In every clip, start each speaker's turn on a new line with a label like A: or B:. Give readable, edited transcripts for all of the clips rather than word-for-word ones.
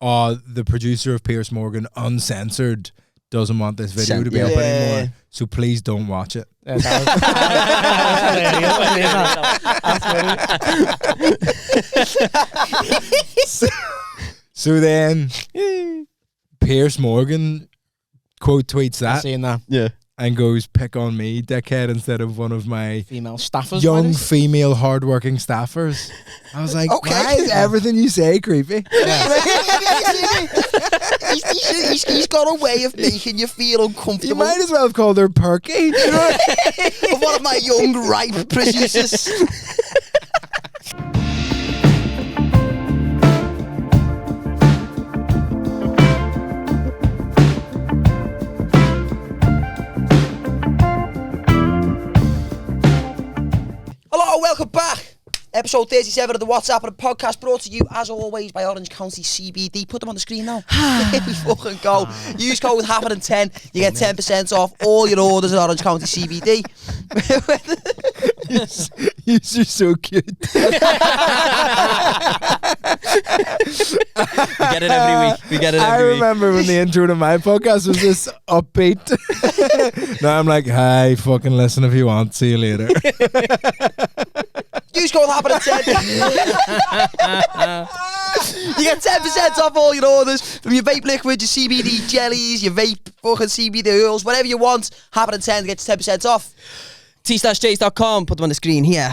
A: oh, the producer of Piers Morgan Uncensored doesn't want this video to be up anymore, so please don't watch it. So then Piers Morgan quote tweets that, and goes, pick on me, dickhead, instead of one of my
B: female staffers,
A: young female hardworking staffers. I was like, okay, why is everything you say creepy?
C: He's got a way of making you feel uncomfortable.
A: You might as well have called her Perky.
C: One of my young ripe producers. Hello, welcome back. Episode 37 of the WhatsApp and the podcast, brought to you as always by Orange County CBD. Put them on the screen now. Here we fucking go. Use code Happenin10. You get 10% off all your orders at Orange County CBD.
A: You're so cute.
D: We get it every week.
A: I remember when the intro to my podcast was this upbeat. Now I'm like, hi, fucking listen if you want. See you later.
C: Use code Happenin10. You get 10% off all your orders from your vape liquid, your CBD jellies, your vape fucking CBD oils, whatever you want. Happenin10 gets 10% off.
D: T-Trades.com, put them on the screen here.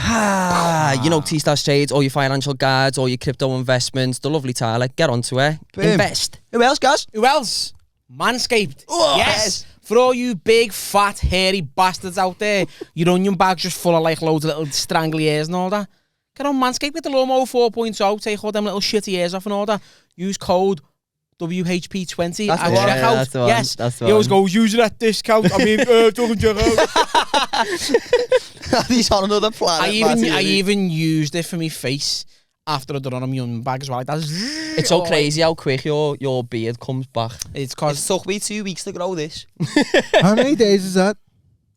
D: You know T-Trades, all your financial guides, all your crypto investments, the lovely Tyler, get onto it.
C: Boom.
D: Invest.
C: Who else, guys?
B: Who else? Manscaped.
C: Oh,
B: yes. For all you big, fat, hairy bastards out there, your onion bag's just full of like loads of little strangly ears and all that. Get on Manscaped with the Lawnmower 4.0, take all them little shitty ears off and all that. Use code WHP20 at checkout. Yes,
D: that's
B: he always goes, use it at discount. I mean, talking checkout.
C: He's on another planet.
D: I
B: even used it for my face after I done on a onion bag as well. Like
D: it's so crazy how quick your beard comes back.
C: It took me 2 weeks to grow this.
A: How many days is that?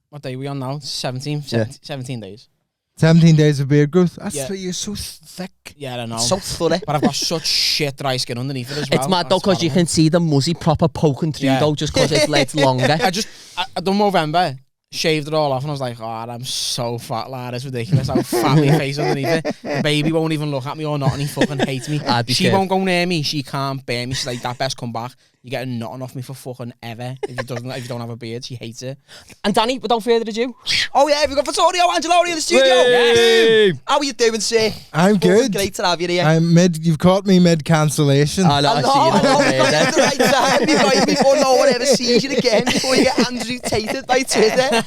B: What day are we on now? 17 days.
A: 17 days of beard growth. You're so thick.
B: Yeah, I don't know.
C: So thorough.
B: But I've got such shit dry skin underneath it as well.
D: It's mad though, because you can see the muzzy proper poking through though, just because it's longer.
B: I done Movember, shaved it all off, and I was like, oh, I'm so fat, lad. It's ridiculous how fat my face is underneath it. The baby won't even look at me or not, and he fucking hates me. She won't go near me. She can't bear me. She's like, that best come back. You're getting nothing off me for fucking ever if you don't have a beard. She hates it.
D: And Danny, without further ado,
C: oh yeah, we've got Vittorio Angelone in the studio.
A: Hey.
C: How are you doing, sir?
A: I'm good.
C: Great to have you here.
A: You've caught me mid cancellation.
C: I know. It's the right time. Before no one ever sees you again. Before you get Andrew Tated by Twitter.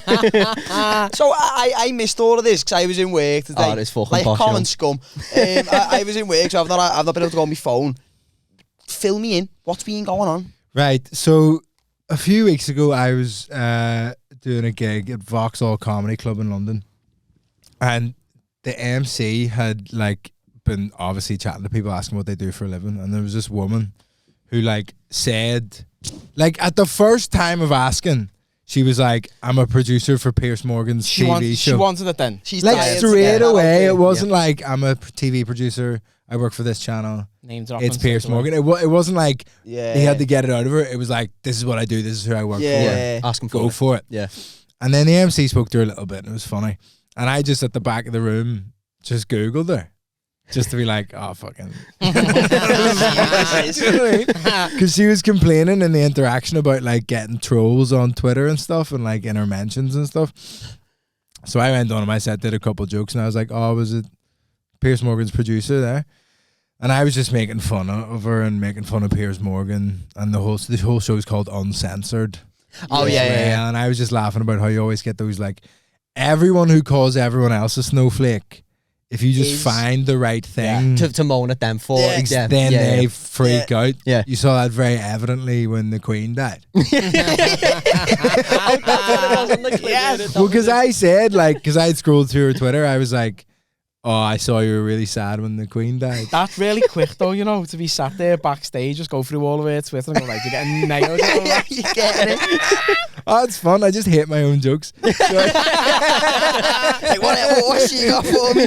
C: So I missed all of this because I was in work today.
D: Oh, it's fucking
C: like
D: posh,
C: common scum. I was in work, so I've not been able to go on my phone. Fill me in. What's been going on?
A: Right. So a few weeks ago, I was doing a gig at Vauxhall Comedy Club in London, and the MC had been obviously chatting to people, asking what they do for a living, and there was this woman who said, at the first time of asking, she was like, I'm a producer for Piers Morgan's TV show.
B: She wanted it then.
C: She's
A: straight away. It wasn't like, I'm a TV producer, I work for this channel. It's Piers Morgan. It wasn't like he had to get it out of her. It was like, this is what I do, this is who I work for.
D: Ask him
A: Go for it.
D: Yeah.
A: And then the MC spoke to her a little bit, and it was funny. And I just, at the back of the room, just Googled her. Just to be like, oh, fucking. Because she was complaining in the interaction about getting trolls on Twitter and stuff, and in her mentions and stuff. So I went on and I did a couple jokes, and I was like, oh, was it Piers Morgan's producer there? And I was just making fun of her and making fun of Piers Morgan, and the whole show is called Uncensored.
D: Oh yeah.
A: And I was just laughing about how you always get those everyone who calls everyone else a snowflake. If you just find the right thing
D: to moan at them for,
A: then they freak out.
D: Yeah.
A: You saw that very evidently when the Queen died. Well, because I said because I had scrolled through her Twitter, I was like, oh, I saw you were really sad when the Queen died.
B: That's really quick though, to be sat there backstage, just go through all of her Twitter and go you're getting nailed.
C: You're getting it.
A: Oh, it's fun. I just hate my own jokes.
C: What's she got for me?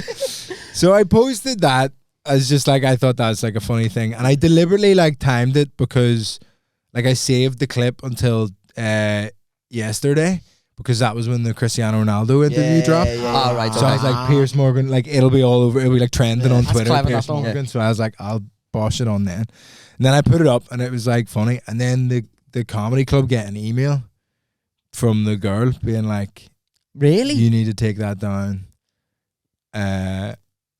A: So I posted that, was just like, I thought that's like a funny thing, and I deliberately like timed it because like I saved the clip until yesterday because that was when the Cristiano Ronaldo interview dropped.
D: Oh, right.
A: So I was like, Piers Morgan, like it'll be all over. It'll be like trending on Twitter.
B: clever,
A: Piers
B: that one.
A: Morgan. So I was like, I'll bosh it on then. And then I put it up, and it was like funny. And then the comedy club get an email from the girl being like,
D: Really?
A: you need to take that down.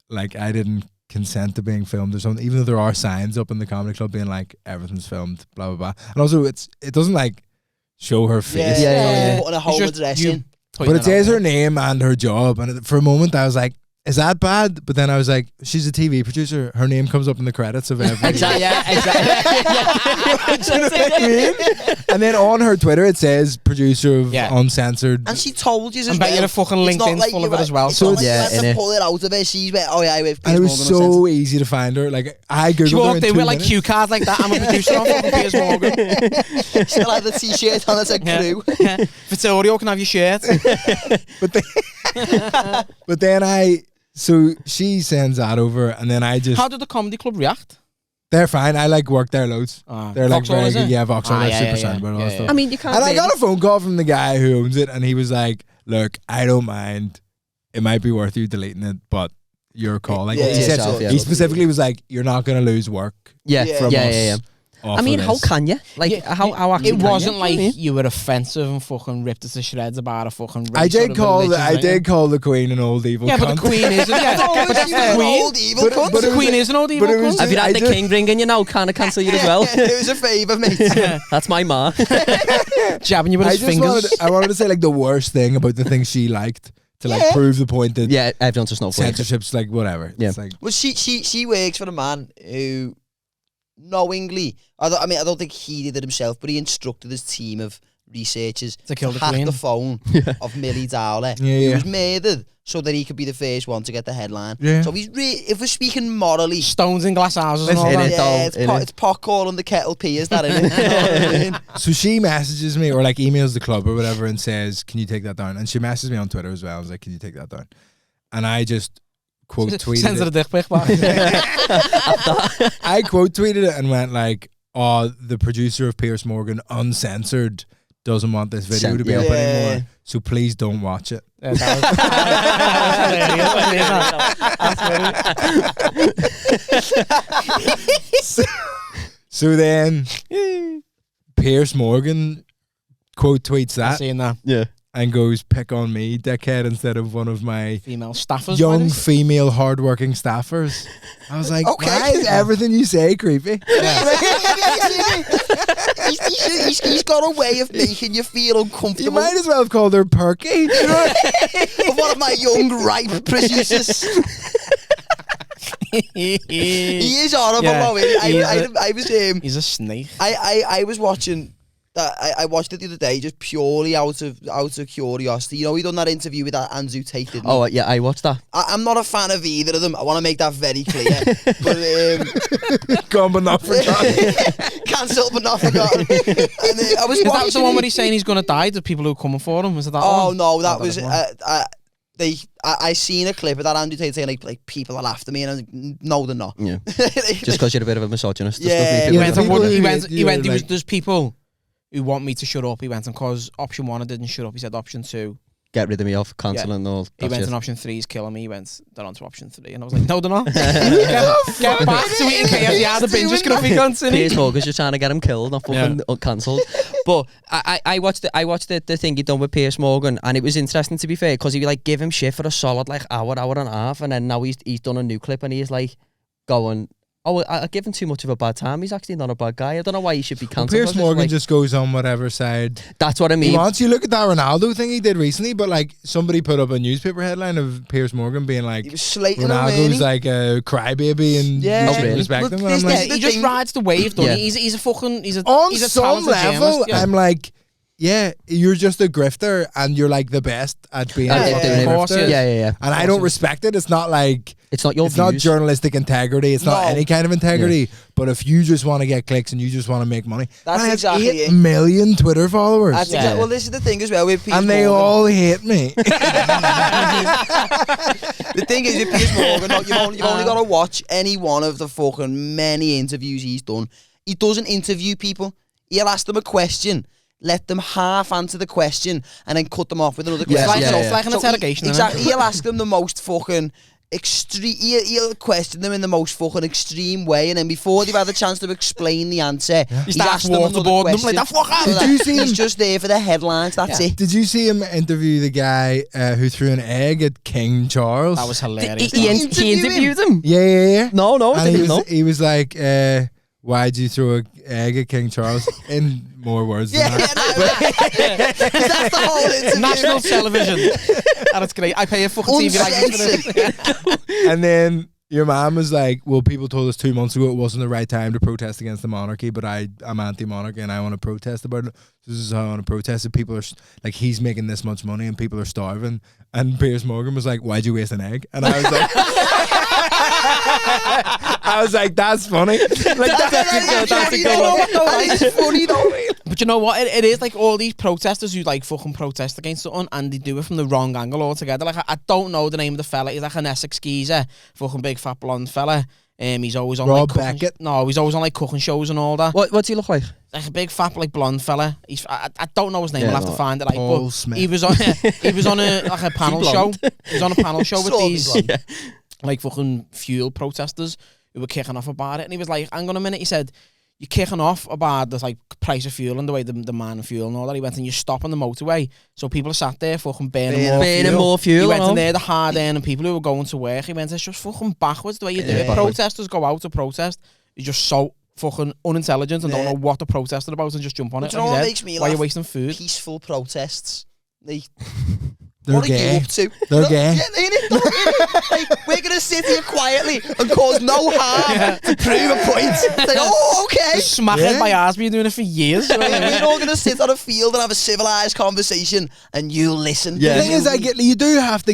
A: Like I didn't consent to being filmed or something, even though there are signs up in the comedy club being like everything's filmed, blah blah blah. And also it doesn't like show her face.
D: Yeah.
C: Putting a whole address in.
A: But it says her name and her job, and for a moment I was like, is that bad? But then I was like, she's a TV producer. Her name comes up in the credits of every.
D: Exactly. Yeah,
A: Do you know what I mean? And then on her Twitter it says producer of Uncensored.
C: And she told you as
B: And
C: well.
B: bet you're a fucking LinkedIn full of it as well.
C: So it's
D: yeah,
C: like to pull it out of it. She's went, oh yeah, with Piers
A: And it was
C: Morgan
A: so easy to find her. Like I googled
B: She
A: her
B: walked
A: in
B: in
A: 2
B: with like
A: minutes.
B: cue cards like that. I'm a producer on fucking Piers Morgan.
C: Still had the t-shirt on that said crew.
B: Vittorio can have your shirt.
A: But then so she sends that over, and then I just
B: How did the comedy club react?
A: they're fine. I like work there loads. They're like
B: Vauxhall,
A: very
B: is
A: good.
B: it?
A: Yeah, Vauxhall, they're
B: Yeah,
A: super
B: yeah,
A: sound about all that
B: yeah,
A: stuff.
D: I mean, you can't.
A: And I
D: really-
A: got a phone call from the guy who owns it, and he was like, "Look, I don't mind. It might be worth you deleting it, but your call." Like
C: Yeah,
A: he said,
D: yourself, yeah.
A: he specifically was like, "You're not gonna lose work
D: Yeah,
C: Yeah.
A: from
D: yeah,
A: us."
D: yeah.
A: off
D: I mean,
A: of
D: how
A: this."
D: can you? Like,
B: Yeah,
D: how actually
B: It
D: can
B: wasn't
D: you?
B: like
D: You know what I mean?
B: you were offensive and fucking ripped it to shreds about a fucking race.
A: I
B: or
A: did
B: a
A: call
B: religion,
A: I
B: right?
A: did call the Queen an old evil
B: Yeah, but
A: cunt.
B: the Queen is. Yeah, but that's the Queen.
C: Old evil cunt.
A: but
B: The
A: it was
B: Queen is an old evil
A: but it was
B: cunt.
D: Have you
A: I
D: had the
A: did-
D: king ringing you now? Can I cancel you as well?
C: It was a favour, mate.
D: That's my ma.
B: Jabbing you with
A: I
B: his
A: just
B: fingers.
A: wanted to say like the worst thing about the things she liked to like prove the point that
D: Yeah, everyone's a snowflake.
A: censorship's like whatever.
D: Yeah.
A: It's like
C: Well, she works for a man who knowingly, I don't think he did it himself, but he instructed his team of researchers
B: To kill the
C: hack
B: Queen.
C: the phone of Millie Dowler,
A: Yeah,
C: who
A: yeah.
C: was murdered, so that he could be the first one to get the headline.
A: Yeah.
C: So he's if we're speaking morally,
B: Stones in glass houses and all
D: Listen,
B: that.
D: it though,
C: it's,
D: innit?
C: it's pot calling the kettle Piers, that isn't it? You know what I mean?
A: so she messages me or like emails the club or whatever and says, "Can you take that down?" And she messages me on Twitter as well. I was like, "Can you take that down?" And I just quote tweeted
B: Sends her a
A: it.
B: dick pic back.
A: I quote tweeted it and went like, "Oh, the producer of Piers Morgan Uncensored doesn't want this video to be
D: Yeah.
A: up
C: Yeah.
A: anymore, so please don't watch it."
B: Yeah, that was
A: So then Piers Morgan quote tweets
B: I'm
A: that
B: seeing that.
D: Yeah.
A: and goes, "Pick on me, dickhead," instead of one of my
B: Female staffers.
A: young
B: why
A: female hardworking staffers. I was like,
C: Okay.
A: why is everything you say creepy?
C: He's got a way of making you feel
A: You
C: uncomfortable.
A: might as well have called her Perky. You know?
C: Of one of my young ripe producers. He is horrible.
B: Yeah,
C: Though, isn't he?
B: he is
C: I was
B: He's a snake.
C: I was watching that. I watched it the other day just purely out of curiosity. You know, he done that interview with that Andrew Tate. Didn't he?
D: Oh, yeah, I watched that.
C: I'm not a fan of either of them. I want to make that very clear. But
A: Gone but not forgotten.
C: cancelled but not forgotten. And I was
B: Is that
C: watching
B: the one
C: it.
B: where he's saying he's going to die? The people who are coming for him? Was it that
C: Oh
B: one?
C: no, that
B: Oh,
C: was
B: that
C: I seen a clip of that Andrew Tate saying like people are after me, and I was like, no, they're not.
D: Yeah. Just because you're a bit of a misogynist. There's
C: Yeah.
B: He
A: Yeah,
B: went,
A: the
B: and
A: people
B: he
A: who-
B: went,
A: you
B: he went,
A: know, like-
B: there's people who want me to shut up. He went, and cause option 1 I didn't shut up, he said option 2.
D: Get rid of me off, cancelling all
B: He
D: that
B: went,
D: shit.
B: and option 3 is killing me. He went, they're on to option 3. And I was like, no, they're not. get back to eating KFC. Yeah, the binge is going to be constant.
D: Piers Morgan's just trying to get him killed, not fucking cancelled. But I watched the thing he done with Piers Morgan, and it was interesting, to be fair, because he like give him shit for a solid like hour and a half, and then now he's done a new clip and he's like going, "Oh, I give him too much of a bad time. He's actually not a bad guy. I don't know why he should be cancelled."
A: Piers Morgan
D: like,
A: just goes on whatever side
D: that's what I
A: he
D: mean.
A: wants. You look at that Ronaldo thing he did recently, but like somebody put up a newspaper headline of Piers Morgan being like,
C: He was slating him,
A: Ronaldo's
C: really.
A: like a crybaby and
C: Yeah.
A: you shouldn't
D: really?
A: respect
C: Look,
A: him. And
C: this-
A: I'm
C: this
A: like,
C: the
B: He just
C: thing-
B: rides the wave, doesn't
D: Yeah.
B: he? He's a fucking, he's a
A: on
B: he's a
A: some
B: talented
A: level,
B: journalist, yeah.
A: I'm like, yeah, you're just a grifter and you're like the best at being a fucking grifter.
D: Yeah.
A: And I don't respect it. It's not like
D: it's not your
A: it's not journalistic integrity. It's not any kind of integrity.
D: Yeah.
A: But if you just want to get clicks and you just want to make money,
C: That's
A: I have
C: exactly
A: 8
C: it.
A: million Twitter followers.
C: That's exactly, well, this is the thing as well with Piers
A: and they
C: Morgan.
A: all hate me.
C: The thing is with Piers Morgan, you've only got to watch any one of the fucking many interviews he's done. He doesn't interview people. He'll ask them a question, let them half answer the question, and then cut them off with another question.
B: It's like an interrogation.
C: Exactly. He'll ask them the most fucking extreme. He'll question them in the most fucking extreme way, and then before they've had a chance to explain the answer, he's asked them another question.
A: Did you see him?
C: He's just there for the headlines. That's it.
A: Did you see him interview the guy who threw an egg at King Charles?
B: That was hilarious.
D: He interviewed him.
A: Yeah.
D: No, I
A: And
D: didn't know.
A: he was like, why'd you throw an egg at King Charles? In more words than that.
C: That's the whole interview.
B: National television. And it's great. I pay a fucking TV license for this.
A: And then your mom was like, well, people told us 2 months ago it wasn't the right time to protest against the monarchy, but I'm anti-monarchy and I want to protest about it. This is how I want to protest it. People are like, he's making this much money and people are starving. And Piers Morgan was like, why'd you waste an egg? And I was like... I was like, that's funny. Like, that's a good one.
C: That is funny though.
B: But you know what? It is like all these protesters who like fucking protest against something and they do it from the wrong angle altogether. Like I don't know the name of the fella. He's like an Essex geezer, fucking big fat blonde fella. He's always on
A: Rob
B: like
A: Beckett.
B: he's always on like cooking shows and all that.
D: What's he look like?
B: Like a big fat like blonde fella. I don't know his name.
D: Yeah,
B: I'll have to find it. Like,
A: Paul
B: but
A: Smith.
B: he was on a like a panel show. He was on a panel show with these like fucking fuel protesters who were kicking off about it, and he was like, "Hang on a minute," he said. You're kicking off about the like price of fuel and the way the demand of fuel and all that. He went and you stop on the motorway, so people are sat there fucking burning
D: more fuel.
B: He went in there, the hard earning people who were going to work. He went, it's just fucking backwards the way you do it. Protesters go out to protest. You're just so fucking unintelligent and don't know what they're protesting about and just jump on it.
C: Do you know what makes me laugh?
B: Why are you wasting food?
C: Peaceful protests.
A: They're
C: what are
A: gay.
C: you up to?
A: They're gay.
C: Yeah, ain't it? Like, we're going to sit here quietly and cause no harm to prove a point. It's like, oh, okay.
B: Smackhead by ours, been doing it for years.
C: We're all going to sit on a field and have a civilised conversation and you listen.
A: The thing is, you do have to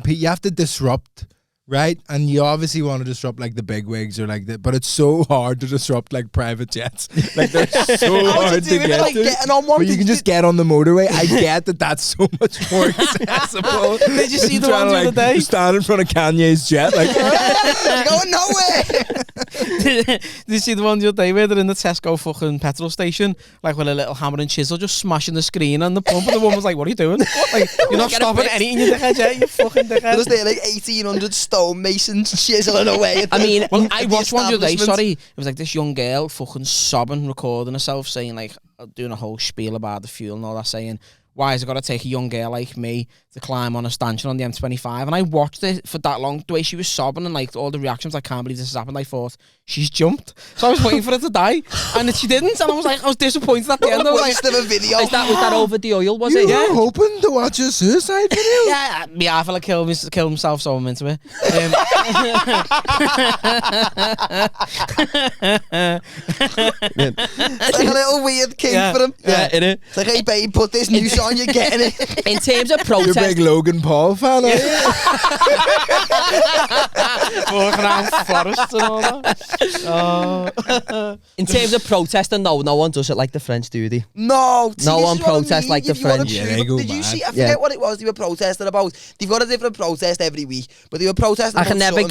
A: you have to disrupt, right? And you obviously want to disrupt like the bigwigs or like but it's so hard to disrupt like private jets. Like they're so hard to get
C: like
A: to.
C: getting on one.
A: But you can just get on the motorway. I get that that's so much more accessible.
B: Did you see the one the other day?
A: Stand in front of Kanye's jet, like
C: you're going nowhere.
B: Did you see the one the other day where they're in the Tesco fucking petrol station, like with a little hammer and chisel, just smashing the screen on the pump, and the woman was like, "What are you doing? Like, you're not stopping anything, you dickhead, yeah, you fucking dickhead."
C: There's there like 1,800 stonemasons chiseling away.
B: I mean, I watched one the other day.
C: establishment.
B: Sorry, it was like this young girl fucking sobbing, recording herself, saying like, doing a whole spiel about the fuel and all that, saying, "Why has it got to take a young girl like me to climb on a stanchion on the M25?" And I watched it for that long. The way she was sobbing and like all the reactions, I can't believe this has happened. I thought she's jumped, so I was waiting for her to die, and she didn't. And I was disappointed at the end. I was like,
C: Waste of a video.
D: Was that over the oil? Was
A: you
D: it?
A: were hoping to watch a suicide video.
B: yeah, I feel like killed himself, so I'm into it.
C: It's like a little weird kink for him.
D: Yeah, innit?
C: It's like, hey babe, put this noose on, you're getting it.
D: In terms of
A: You're a
D: protest,
A: big Logan Paul fan, are you?
B: Walking around forests and all that.
D: in terms of protesting, no one does it like the French, do they?
C: No, see,
D: No
C: this
D: one
C: is what I
D: protests
C: mean.
D: like the
C: If you wanna
D: French.
A: Yeah,
C: prove
A: they
C: it-
A: go
C: Did you
A: mad.
C: see? I forget what it was they were protesting about. They've got a different protest every week, but they were protesting.
D: I never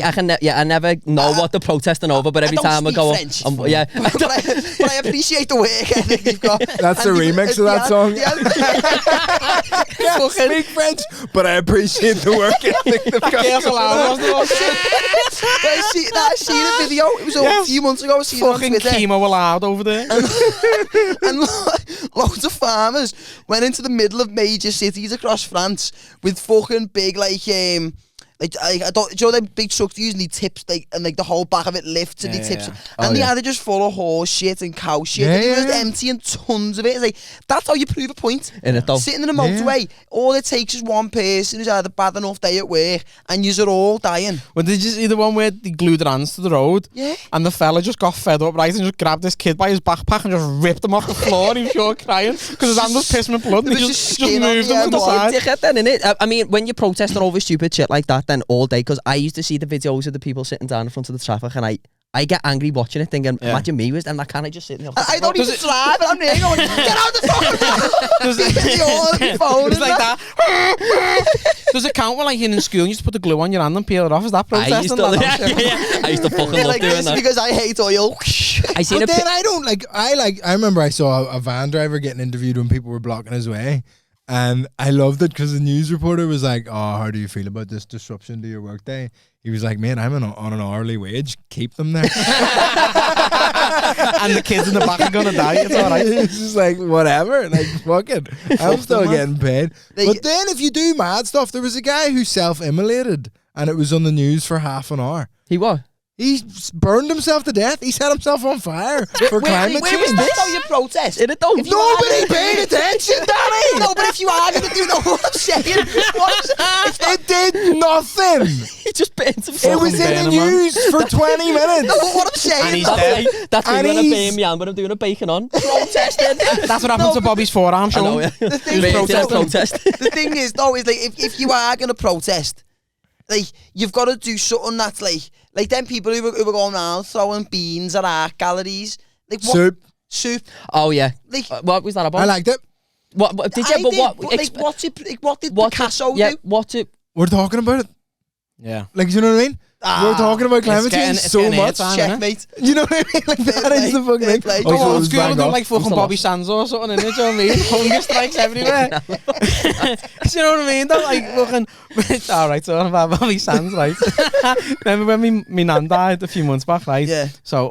D: know what they're protesting over, but every
C: don't
D: time I
C: speak
D: go,
C: French.
D: yeah.
C: but I appreciate the work ethic you've got.
A: That's the
C: And
A: remix of that song.
C: Fucking
A: Speak French, but I appreciate the work ethic they've got.
B: Chaos Allowed, wasn't it?
C: I seen a video. It was a few months ago. I seen it on
B: Fucking
C: Twitter.
B: chemo allowed over there.
C: And loads of farmers went into the middle of major cities across France with fucking big like Like I don't, you know, them big trucks usually tips like and like the whole back of it lifts and they tips, and they are just full of horse shit and cow shit. And you're just emptying tons of it. It's like that's how you prove a point.
D: In it though.
C: Sitting in a motorway, all it takes is one person who's had a bad enough day at work, and you're all dying.
B: Well, did you see the one where they glued their hands to the road?
C: Yeah.
B: And the fella just got fed up, right, and just grabbed this kid by his backpack and just ripped him off the floor. And he was sure crying because his hand was pissing with blood. And he just moved him to the side.
D: Then, innit? I mean, when you're protesting over stupid shit like that, then all day, because I used to see the videos of the people sitting down in front of the traffic, and I get angry watching it, thinking, imagine me with, and I can't just sit in the
C: I don't even drive, and I'm there going, get out the phone!
B: It's like that. Does it count when, like, in school, you just put the glue on your hand and peel it off? Is that protesting?
D: I used to fucking love
C: like
D: doing that.
C: Because I hate oil.
A: But then I don't I remember I saw a van driver getting interviewed when people were blocking his way. And I loved it because the news reporter was like, "Oh, how do you feel about this disruption to your workday?" He was like, "Man, I'm on an hourly wage. Keep them there."
B: And the kids in the back are gonna die. It's all right.
A: It's just like whatever. Like fuck it. I'm still getting paid. But then if you do mad stuff, there was a guy who self-immolated, and it was on the news for half an hour.
D: He what?
A: He burned himself to death. He set himself on fire for climate change.
C: Where was how you protest?
D: In it though.
A: Nobody paid attention, Danny.
C: No, but if you are going to do what I'm saying,
A: It did nothing.
D: He just burned himself.
A: It was in the news for 20 minutes.
C: No, but what I'm saying,
B: And he's dead.
D: That's me
A: And
D: when I
A: he's-
D: burn me hand when I'm doing a bacon on. Protesting.
B: That's what happened to Bobby's forearm,
D: I
B: Sean.
D: know, yeah.
C: the
D: Protest.
C: the thing is, though, is like if you are going to protest, like you've got to do something that's like them people who were going around throwing beans at art galleries, like what? Soup.
D: Oh yeah.
C: Like
D: What was that about?
A: I liked it.
D: What did you?
C: what did Picasso do?
A: We're talking about it.
B: Yeah.
A: Like, you know what I mean? We're talking about climate change so much.
C: Checkmate.
A: You know what I mean? Like, that is the fucking thing.
C: Play.
A: Oh,
B: Go
A: so it
B: on,
A: was
B: school and
A: bang
B: do
A: off.
B: like fucking Bobby Sands or something in it, do you know what I mean? Hunger strikes everywhere. Do you know what I mean? Don't like fucking... Alright, so about Bobby Sands, right? Remember when me nan died a few months back, right?
C: Yeah.
B: So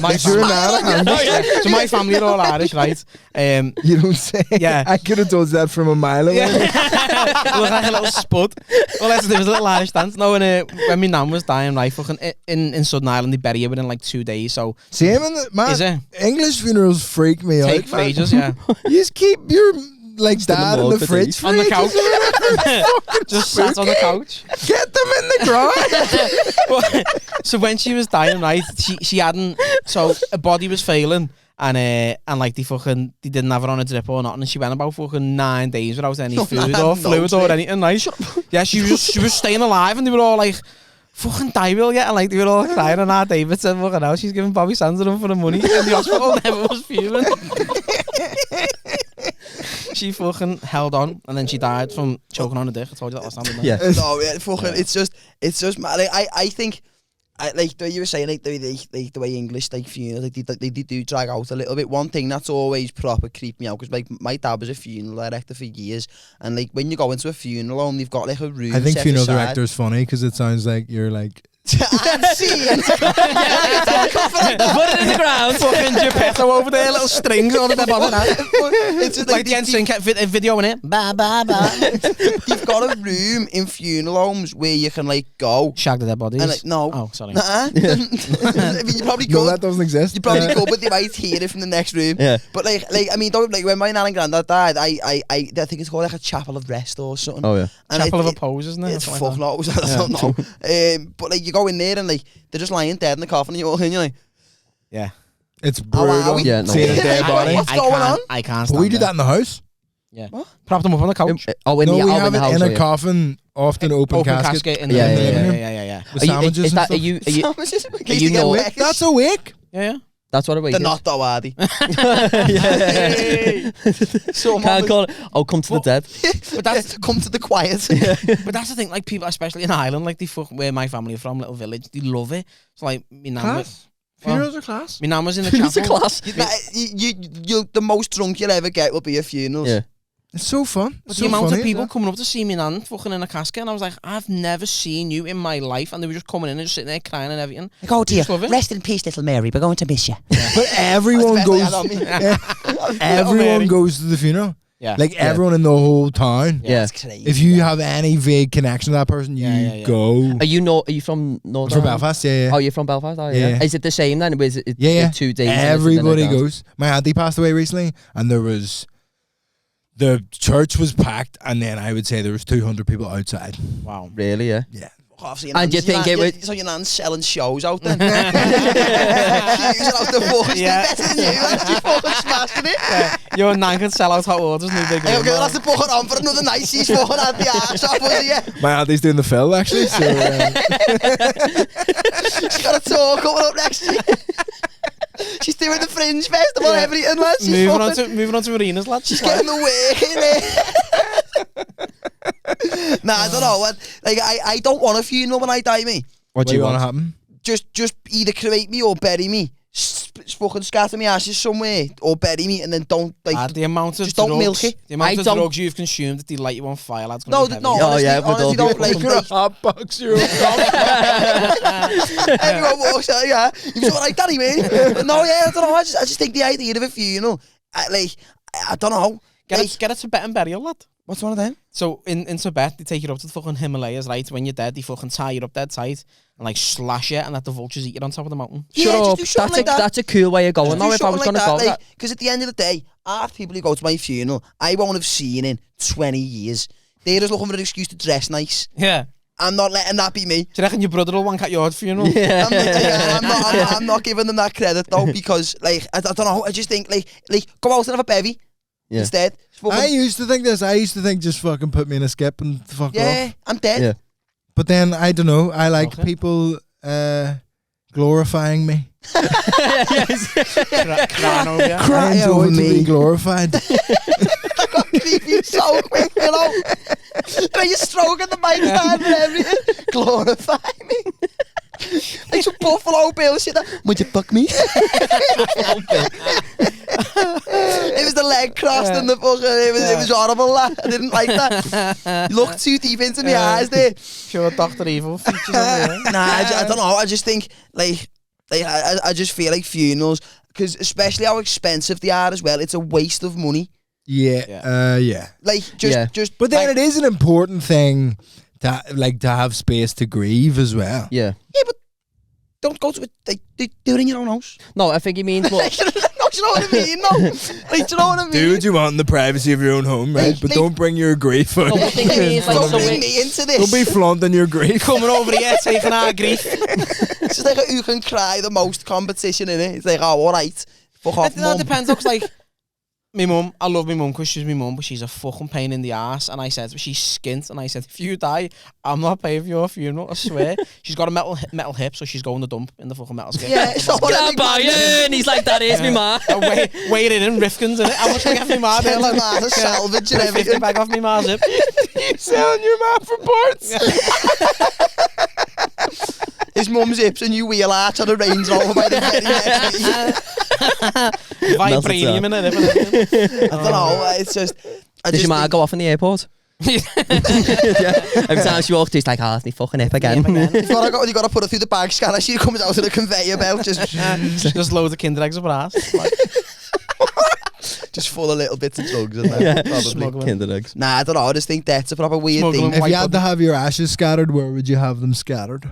B: my
A: Is your nan
B: so my family are all Irish, right?
A: You don't say.
B: Yeah.
A: I could have told you that from a mile away.
B: Look like a little spud. Well, there was a little Irish dance. No, when my nan was dying, right, fucking in Southern Ireland, they bury her within like 2 days. So
A: Same in the man.
B: Is it?
A: English funerals freak me
B: take
A: out.
B: for ages, yeah.
A: You just keep your like dad in
D: mug
A: the
D: for
A: fridge
D: days.
A: for
B: On the
A: ages.
B: couch. Just sat on the couch.
A: Get them in the ground.
B: So when she was dying, right, she hadn't. So her body was failing, and like they didn't have her on a drip or nothing. And she went about fucking 9 days without any food or fluid or anything. Right? Yeah, she was staying alive, and they were all like, "Fucking die, will ya?" And like they were all crying. And our David said, "Fucking hell, she's giving Bobby Sands a run for the money." And the hospital never was fuming. She fucking held on, and then she died from choking on a dick. I told you that last time, didn't I?
D: Yeah.
C: No, yeah, fucking. It's just mad. Like, I think, like the way you were saying, like the way English like funerals, like they do drag out a little bit. One thing that's always proper creeped me out because like my dad was a funeral director for years, and like when you go into a funeral home, they've got like a room.
A: I think
C: set
A: funeral
C: aside.
A: director is funny because it sounds like you're like.
C: And scene.
D: Put it in the ground.
B: Fucking Geppetto over there, little strings on the bottom.
C: It's just
B: Like the NSYNC video in it.
C: Ba ba ba. You've got a room in funeral homes where you can like go.
B: Shag the dead bodies.
C: And like no.
B: Oh, sorry.
C: I mean, you probably
A: No,
C: could.
A: that doesn't exist.
C: You probably could, but they might hear it from the next room.
D: Yeah.
C: But like I mean, don't like when my nan and granddad died. I think it's called like a chapel of rest or something.
D: Oh yeah.
C: And
B: Chapel of Repose, isn't it?
C: It's
B: Something
C: fuck
B: like
C: knows. I don't know. But like you go in there and like they're just lying dead in the coffin and you walk in, you're like,
B: Yeah.
A: It's
C: Oh, wow.
A: brutal.
D: Yeah, no.
A: Seeing a dead body.
C: What's going on?
B: I can't
A: But
B: stand
A: we do
B: it.
A: that in the house.
B: Yeah.
C: What?
B: Prop them up on the couch.
D: Oh, in
A: No,
D: the
A: we
D: oh,
A: have
D: in the
A: it
D: house.
A: in
D: oh,
A: a
D: yeah.
A: coffin, often open casket.
B: in the
D: Yeah,
B: living room.
D: yeah.
B: Yeah.
A: With
D: Are you,
A: sandwiches
D: is
A: and
D: that,
A: stuff.
D: are you,
C: Are
D: you know-
A: That's a wake.
B: Yeah.
D: that's what a wake
C: They're
D: is.
C: not though, are they?
D: Yeah.
C: So
D: Can't call it, oh, come to the dead.
C: But that's come to the quiet.
B: But that's the thing, like people, especially in Ireland, like they where my family are from, little village, they love it. So like, my nan was,
A: Funerals are class.
B: my nan was in the
D: It's a
B: chapel.
D: class.
C: You the most drunk you'll ever get will be at funerals.
D: Yeah.
A: It's so fun.
B: But
A: It's
B: the
A: so
B: amount
A: funny,
B: of people
A: isn't
B: coming up to see me nan fucking in a casket, and I was like, I've never seen you in my life, and they were just coming in and just sitting there crying and everything.
C: Like, oh dear,
B: Just love it.
C: rest in peace, little Mary. We're going to miss you.
A: it? But everyone
C: That's
A: goes.
C: better than me.
A: Everyone
B: Mary.
A: goes to the funeral.
B: Yeah.
A: Like everyone in the whole town.
D: Yeah.
C: That's crazy.
A: If you have any vague connection to that person, you go.
D: Are you from Northern?
A: From Belfast, yeah.
D: Oh, you're from Belfast? Oh, yeah. Is it the same then? Was it
A: Yeah.
D: 2 days?
A: Everybody goes. My auntie passed away recently, and the church was packed, and then I would say there was 200 people outside.
B: Wow.
D: Really? Yeah.
A: Yeah.
D: And you think it would...
C: So your nan's selling shows out then? Using out the fucking better than you, man. She's fucking smashing it.
B: Yeah. Your nan can sell out hot orders, no big deal.
C: I'm going to have to book her on for another night. She's fucking had the arse off, was he?
A: My auntie's doing the fill, actually, so...
C: She's got a tour coming up next year. She's doing the Fringe Festival, everything, lads.
B: Moving on to arenas, lads.
C: She's getting the work in there. Nah, I don't know. Like, I don't want a funeral when I die, me.
A: What do you want to happen?
C: Just either cremate me or bury me. Fucking scatter me ashes somewhere or bury me, and then don't like.
B: The amount of
C: just
B: drugs,
C: don't milk it.
B: The amount of drugs you've consumed that they light you on fire, lads.
C: No, honestly, honestly don't like.
A: You're a hot box, you're a
C: Everyone walks out, yeah. You're sort of like Danny, man. But no, yeah, I don't know. I just think the idea of a funeral, I don't know.
B: Get a Tibetan burial, lad.
C: What's one of them?
B: So in Tibet, they take you up to the fucking Himalayas, right? When you're dead, they fucking tie you up dead tight and like slash you and let the vultures eat you on top of the mountain.
C: Yeah,
D: Shut up.
C: just do something like that.
D: That's a cool way of going. No, if I was
C: like
D: going to go that.
C: Because at the end of the day, half people who go to my funeral, I won't have seen in 20 years. They're just looking for an excuse to dress nice.
B: Yeah.
C: I'm not letting that be me.
B: Do you reckon your brother will wank at your funeral?
D: Yeah.
C: I'm not giving them that credit though, because like I don't know. I just think like go out and have a bevy instead.
A: I used to think this. I used to think just fucking put me in a skip and fuck off.
C: Yeah, I'm dead.
D: Yeah.
A: But then I don't know. I like people glorifying me.
B: Crying over you.
A: I enjoy to be glorified.
C: I got creepy so quick, you know. When you're stroking the mic down and everything, glorify me. Like some Buffalo Bill shit. Would you fuck me? It was the leg crossed and the fucking. It was horrible. Lad. I didn't like that. You looked too deep into my eyes there.
B: Pure Dr. Evil features on there.
C: I don't know. I just think I just feel like funerals, because especially how expensive they are as well. It's a waste of money.
A: Yeah.
C: Like just.
A: But then it is an important thing to have space to grieve as well.
D: Yeah.
C: Yeah, but don't go to it. Do it in your own house.
D: No, I think he means what.
C: Do you know what I mean? No. Like, do you know what I mean?
A: Do what you want in the privacy of your own home, right? But don't bring your grief out.
D: No, I think he means like
C: Don't
D: so
C: bring me into this.
A: Don't be flaunting your grief.
B: Coming over here, taking our grief.
C: It's just like a who can cry the most competition, innit? It's like, oh, alright. Fuck off,
B: That
C: mum.
B: depends, because like, my mum, I love my mum because she's my mum, but she's a fucking pain in the ass. And I said, she's skint, and I said, if you die, I'm not paying for your funeral, I swear. She's got a metal hip, so she's going to dump in the fucking metal skip.
C: Yeah, so what I
D: Brian! He's like, that is me ma.
B: Weigh it in Rifkin's, innit? How much I get for me ma?
C: Send the ma to salvage and
B: 50
C: everything.
B: bag off me ma's hip.
A: You're selling your map for parts.
C: His mum's hips, a new wheel arch on a Range Rover by the very next week.
B: Vibranium in it.
C: I don't know, it's just...
D: Did your ma go off in the airport? Every time she walked, he's like, it's me fucking hip again.
C: You gotta put her through the bag scanner. She comes out of the conveyor belt,
B: Just loads of Kinder eggs up her ass.
C: just full of little bits of drugs in there. Probably.
B: Smuggling.
D: Kinder eggs.
C: Nah, I don't know. I just think that's a proper weird
B: Smuggling.
C: thing.
A: If you had to have your ashes scattered, where would you have them scattered?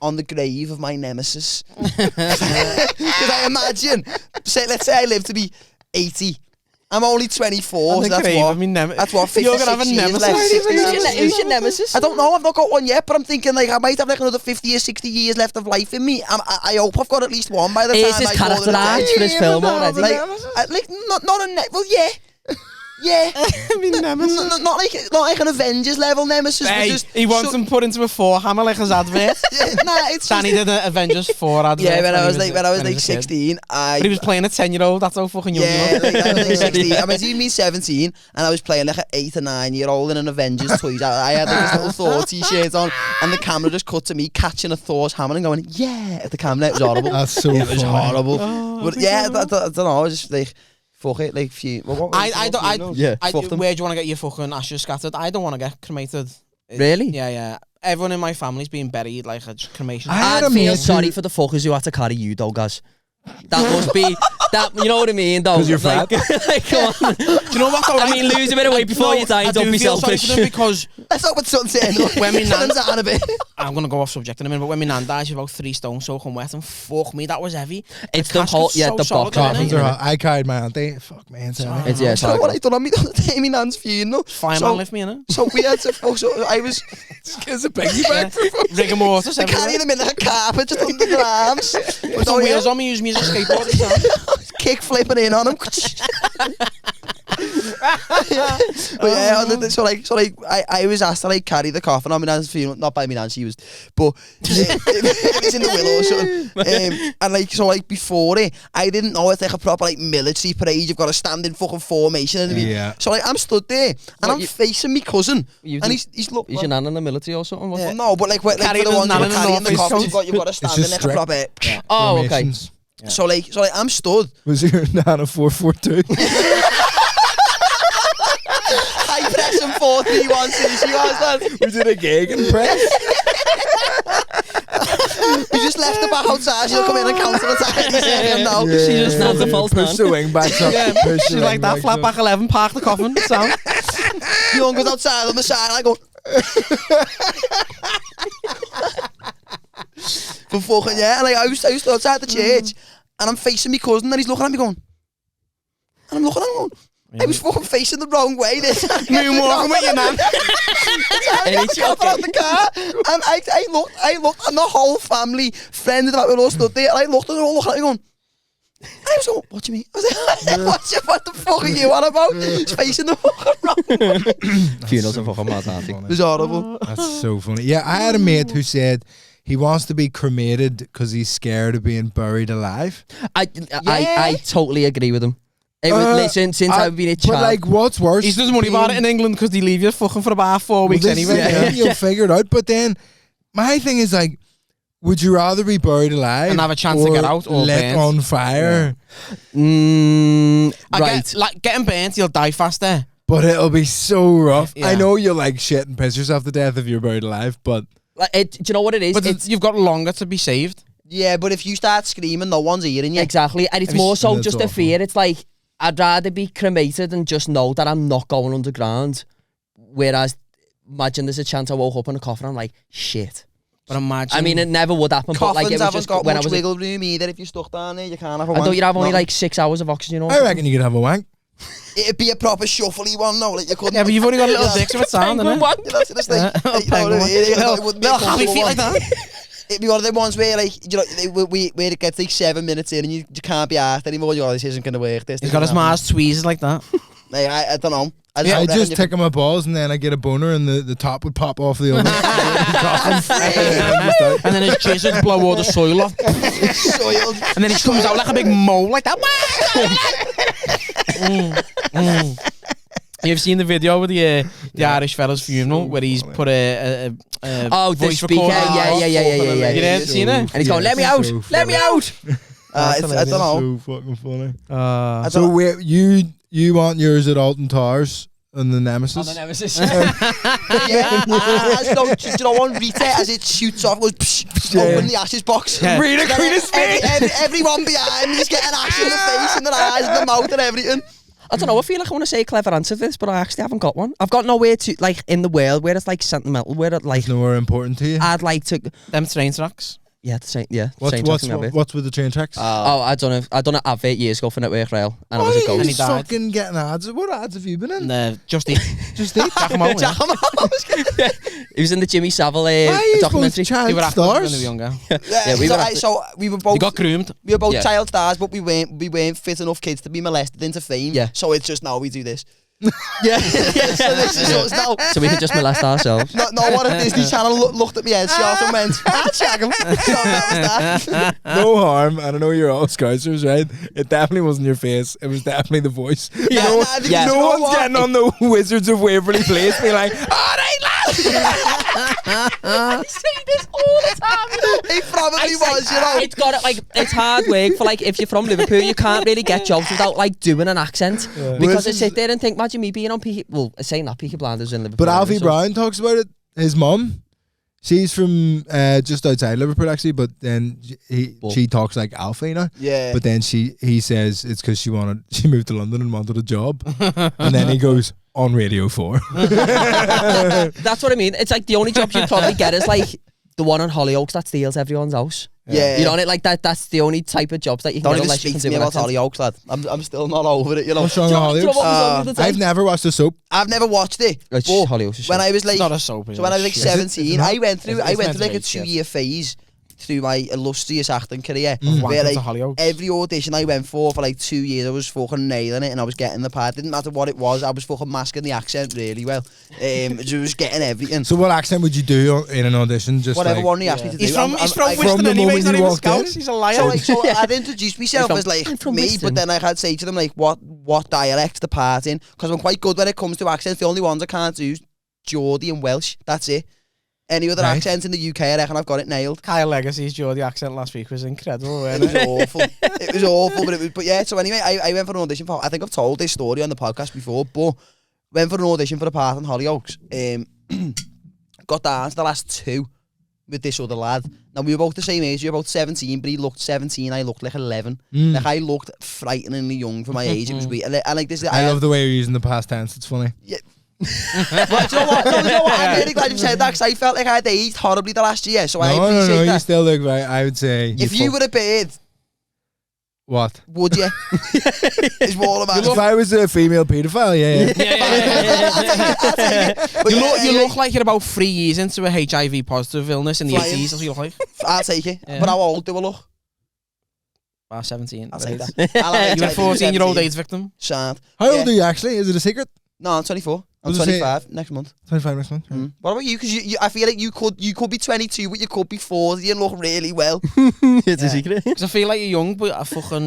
C: On the grave of my nemesis. Because I imagine, let's say I live to be 80. I'm only 24, so that's what 50,
B: You're gonna have a
C: 60 years
B: nemesis.
C: left. 60 years.
D: Who's your nemesis?
C: I don't know, I've not got one yet, but I'm thinking like I might have like another 50 or 60 years left of life in me. I hope I've got at least one by the
D: Is
C: time
D: his
C: I call it
D: character
C: a day.
D: arch for his film already?
C: Like not a well, yeah. Yeah, not like an Avengers level nemesis.
B: Hey,
C: Just
B: he wants them put into a 4 hammer like his advert.
C: Nah, it's
B: Danny did an Avengers 4 advert.
C: yeah. When I was
B: a
C: like
B: kid.
C: 16,
B: But he was playing a 10-year-old. That's how fucking young
C: yeah,
B: he was.
C: like, I was like 16. I was even 17, and I was playing like an 8 or 9-year-old in an Avengers toys. I had like this little Thor t-shirt on, and the camera just cut to me catching a Thor's hammer and going, yeah, at the camera. It was horrible.
A: That's so
C: It was
A: funny.
C: horrible.
B: Oh,
C: But yeah, I don't know. I was just like, fuck it, like few. Well,
B: Where do you want to get your fucking ashes scattered? I don't want to get cremated.
D: Really?
B: Yeah. Everyone in my family's being buried like a cremation.
A: I had
D: I'd
A: a
D: feel
A: mate
D: sorry
A: who-
D: for the fuckers who had to carry you, though, guys. That must be that. You know what I mean? Though,
A: because you're fat.
D: Like, come on.
B: Do you know what? Though?
D: I mean, lose a bit of weight before you die. Don't be selfish.
C: Let's
B: Because
C: not put something saying.
B: when me nan,
C: a bit.
B: I'm gonna go off subject in a minute, but when my nan died, she was about 3 stone soaking wet, and fuck me, that was heavy.
D: It's the whole,
B: casket's
D: yeah,
B: so
D: the
B: solid,
D: box.
B: isn't it?
A: I carried my auntie. Fuck man,
D: It's
C: Do you know what I done on me the day my nan's funeral?
B: Fireman lift me in it.
C: So we had to. So I was.
A: There's a piggy bank.
B: Rigor mortis.
C: I carried him in a carpet just under the arms.
B: Put some wheels on me, use me as a skateboard.
C: Kick flipping in on him. But yeah, so I was asked to like carry the coffin on my nan's funeral, not by my nan, she was, but it was in the Willow or something. And like so like before it, I didn't know it's like a proper like military parade. You've got to stand in fucking formation and
A: Yeah.
C: So like I'm stood there and
D: What,
C: I'm facing my cousin, and he's look.
D: Is your nan in the military or something?
C: Yeah, no, but like for
B: Carrying
C: the
B: his
C: ones
B: nan
C: who are
B: in the
C: carrying the
B: North
C: coffin,
B: East
C: you've got to stand in like a proper.
D: Oh, okay.
A: Formations.
B: Yeah.
C: So like I'm stood.
A: Was your nan a 442?
C: High press and 4-3-1 she was that.
A: Was it a gig and press?
C: We just left the back outside. She'll come in and counter attack any second now.
A: Yeah.
D: She just stands a false
A: Push
D: nan.
A: the wing backs up.
B: Yeah,
A: push the
B: she's like
A: wing
B: that,
A: backs
B: flat
A: up.
B: back 11, park the coffin, sound.
C: The young goes outside on the side. I go. But fucking yeah, like I was outside the church, and I'm facing my cousin, and he's looking at me going, and I'm looking at him going. I was fucking facing the wrong way this time.
B: Moonwalking with your nan.
C: I got the cover out the car, and I looked, and the whole family, friends that were all stood there, and I looked, and they're all looking at me going, I was going, what do you mean? I was like, what the fuck are you on about? It's facing the fucking wrong.
D: Funerals are fucking mad, aren't they?
C: It was horrible.
A: That's so funny. Yeah, I had a mate who said he wants to be cremated because he's scared of being buried alive.
D: I totally agree with him. It was, listen, since I've been a child.
A: But like, what's worse?
B: He doesn't worry about it in England because they leave you fucking for about 4 weeks anyway.
A: You'll figure it out. But then, my thing is like, would you rather be buried alive
B: And have a chance to get out or
A: lit
B: burnt?
A: on fire?
D: Right.
B: Like getting burnt, you'll die faster.
A: But it'll be so rough.
B: Yeah.
A: I know you'll like shit and piss yourself to death if you're buried alive, but
D: Do you know what it is?
B: But you've got longer to be saved.
C: Yeah, but if you start screaming, no one's hearing you.
D: Exactly, and it's more so
A: That's
D: just a
A: awful.
D: fear. It's like, I'd rather be cremated and just know that I'm not going underground. Whereas, imagine there's a chance I woke up in a coffin and I'm like, shit.
B: But imagine.
D: I mean, it never would happen. But like,
C: Coffins
D: it was
C: haven't
D: just
C: got
D: when I
C: much
D: was.
C: wiggle room either. If you're stuck down there, you can't have a
D: I thought
C: wank.
D: you'd have only
C: No.
D: like 6 hours of oxygen. Or
A: I reckon you could have a wank.
C: It'd be a proper shuffly one, no, like you couldn't.
B: Yeah, but you've only got a little dick, so it's sound, isn't it?
C: Yeah, that's this thing.
B: Yeah,
C: You know what I mean? It wouldn't be a
B: Little happy
C: comfortable
B: feet like
C: one.
B: that.
C: It'd be one of them ones where, like, you know, where it gets like 7 minutes in and you can't be asked anymore. You're like, this isn't going to work. This
B: He's got his
C: isn't
B: Mars tweezers like that.
C: happening. Like, I don't know.
A: I just take on my balls and then I get a boner and the top would pop off the other.
B: And then his jizz would blow all the soil off.
C: soiled.
B: And then he comes out like a big mole like that. You've seen the video with the Irish fella's funeral where he's put a
D: the
B: voice
D: speaker.
B: recorder.
D: Yeah.
B: You know, seen it?
D: And he's going, let me out, let me out.
C: I don't know.
A: So fucking funny.
C: I don't
A: So
C: know.
A: where you want yours at Alton Towers and the Nemesis?
D: On the Nemesis.
C: Yeah, do you know one Rita as it shoots off goes psh, open the ashes box.
B: Yeah.
A: Rita
C: Then
A: Queen of Spain.
C: everyone behind me is getting ash in the face and their eyes and the mouth and everything.
D: I don't know, I feel like I want to say a clever answer to this, but I actually haven't got one. I've got nowhere to, like, in the world where it's, like, sentimental, where it, like,
A: It's nowhere important to you.
D: I'd like to...
B: Them train tracks.
D: Yeah, the same, yeah.
A: What's
D: same tracks in that bit.
A: what's with the train tracks?
D: Oh, I done an advert years ago for Network Rail, and I was a
A: Why are
B: And
A: you
B: he died.
A: fucking getting ads? What ads have you been in?
B: And just eat.
A: Just eat.
B: Jack 'em out, yeah.
D: He was in the Jimmy Savile
A: Why are you
D: documentary.
A: both child
B: They were actors when they were
A: stars?
B: younger.
D: Yeah, we were
C: so we were both.
B: They got groomed.
C: We were both
D: Yeah.
C: child stars, but we weren't fit enough kids to be molested into fame.
D: Yeah.
C: So it's just now we do this.
D: Yeah.
C: So this is us now.
D: So we could just molest ourselves.
C: No one at Disney Channel looked at me headshot and went, check him. So that was that.
A: No harm. I don't know you're all Scousers, right? It definitely wasn't your face. It was definitely the voice.
C: Yeah,
A: no,
C: nah,
D: yeah.
A: no
C: you know
A: one's
C: what?
A: getting on the Wizards of Waverly Place being like, all right, lads.
D: I say this all the time.
C: It probably was, you know.
D: It's got it, like, it's hard work for, like, if you're from Liverpool, you can't really get jokes without, like, doing an accent. Because I sit there and think, imagine me being on Peaky, well, saying that Peaky Blinders in Liverpool.
A: But Alfie
D: so-
A: Brown talks about it. His mum, She's from just outside Liverpool actually, but then she talks like Alpha, you know.
C: Yeah.
A: But then he says it's because she moved to London and wanted a job, and then he goes on Radio 4.
D: That's what I mean. It's like the only job you probably get is like the one on Hollyoaks that steals everyone's house.
C: Yeah.
D: You know, like that's the only type of jobs that you can
C: Don't
D: get
C: even
D: unless you
C: speak
D: can
C: to me
D: do
C: about Hollyoaks, lad. I'm still not over it, you know.
A: What's wrong with Hollyoaks? I've never watched a soap.
C: I've never watched it.
D: It's
C: But
D: Hollyoaks.
C: when I was like,
B: It's not a soap.
C: so when I was like 17, I went through
B: It's meant to
C: like
B: be
C: a 2-year phase through my illustrious acting career.
B: Wanking
C: Where
B: to
C: like
B: Hollyoaks.
C: every audition I went for like 2 years, I was fucking nailing it and I was getting the part. Didn't matter what it was, I was fucking masking the accent really well. So I was getting everything.
A: So what accent would you do in an audition? Just
C: Whatever
A: like,
C: one he asked me to do.
B: He's from
C: I-
B: Winston
A: the
B: anyway. He's
A: moment
B: not
A: you
B: even
A: walked
B: Scouse.
A: in.
B: He's a liar.
C: So I'd introduce myself as like
D: I'm from
C: me,
D: Winston.
C: but then I'd say to them like what dialect the part in, because I'm quite good when it comes to accents. The only ones I can't do is Geordie and Welsh. That's it. Any other
A: Right.
C: accents in the UK, I reckon I've got it nailed.
B: Kyle Legacy's Geordie accent last week was incredible, wasn't
C: It was
B: it?
C: awful. It was awful, but yeah. So anyway, I went for an audition for. I think I've told this story on the podcast before, but went for an audition for a part in Hollyoaks. Got down to the last 2 with this other lad. Now we were both the same age. We were about 17, but he looked 17. I looked like 11. Like I looked frighteningly young for my age. It was weird. And like this,
A: I love the way you're using the past tense. It's funny.
C: But do you know what? No, you know what? I'm really glad you said that because I felt like I had aged horribly the last year. So I appreciate
A: you
C: that.
A: still look right. I would say.
C: If you were a bird,
A: What?
C: would you? Is what I'm asking.
A: If I was a female paedophile, yeah.
C: I'll take it. But
B: You
C: yeah,
B: look
C: anyway,
B: like you're about 3 years into a HIV positive illness in the
C: Flying.
B: 80s. That's what you look like.
C: I'll take it.
B: Yeah.
C: But how old do I look?
B: 17.
C: I'll take
B: Right.
C: that. I'll have
B: You're a
C: HIV
B: 14-year-old
C: 17.
B: AIDS victim.
C: Sad.
A: How
C: Yeah.
A: old are you actually? Is it a secret?
C: No, I'm 24. I'm
A: Was it say-
C: 25 next month.
A: 25 next month.
C: What about you? Because I feel like you could be 22, but you could be 40 and look really well.
D: It's a
B: Yeah.
D: secret.
B: Because I feel like you're young, but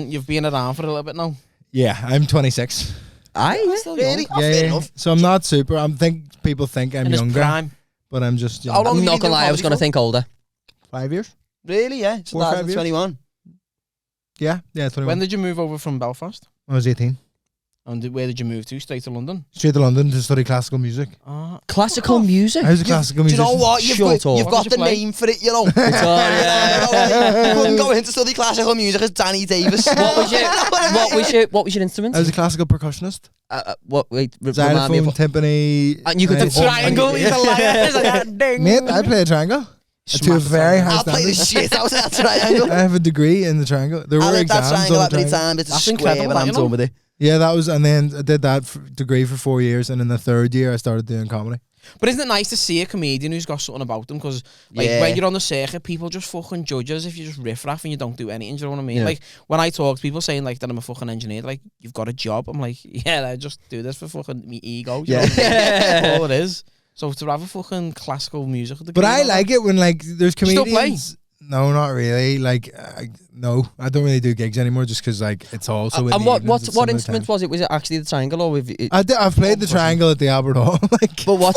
B: you've been around for a little bit now.
A: Yeah, I'm 26.
C: Really? Oh,
A: Yeah,
C: fair
A: yeah.
C: enough.
A: So I'm not super. People think I'm
B: In his
A: younger,
B: prime.
A: but I'm just
C: How long
D: I'm
C: have you
D: not
C: been
D: gonna
C: doing
D: lie, I was
C: comedy
D: gonna
C: for?
D: think older.
A: 5 years.
C: Really? Yeah. So
A: 4 or 5
C: that's
A: years.
C: 21.
A: Yeah, 21.
B: When did you move over from Belfast?
A: I was 18.
B: And where did you move to? Straight to London?
A: Straight to London to study classical music.
D: Classical music.
A: I was a classical
C: Do you
A: musician.
C: know what? You've
D: Shut
C: got
B: What did you
C: the
B: play?
C: name for it, you know. You
D: Victoria.
C: couldn't go in to study classical music as Danny Davis.
D: What was your instrument?
A: I was a classical percussionist.
D: What? Wait, remind me
A: Xylophone,
D: of
A: timpani.
D: And you could do
B: Triangle. He's a liar.
A: Mate, I play a triangle. To a very high
C: I'll play the
A: standard.
C: shit out of that triangle.
A: I have a degree in the triangle. There
C: I
A: were
C: like that
A: exams
C: triangle
A: on
C: that
A: the
C: many
A: triangle.
C: times. It's a
B: That's
C: square
B: incredible,
C: when I'm
B: you know?
C: done with it.
A: Yeah, that was, and then I did that degree for 4 years, and in the 3rd year I started doing comedy.
B: But isn't it nice to see a comedian who's got something about them? Because
C: Yeah.
B: when you're on the circuit, people just fucking judge us if you just riff raff and you don't do anything. Do you know what I mean?
D: Yeah.
B: Like when I talk to people saying like that I'm a fucking engineer, like you've got a job. I'm like, yeah, I just do this for fucking me ego. Do you know what I mean? That's all it is. So to have a fucking classical music degree,
A: But I like it when like there's
B: You still
A: comedians.
B: play?
A: No, not really. Like, no, I don't really do gigs anymore just because like it's also. in
D: And
A: the
D: what
A: evenings
D: what
A: at
D: what
A: similar
D: instrument
A: times.
D: was it? Was it actually the triangle or with it?
A: I've played the triangle at the Albert Hall, like
D: But what?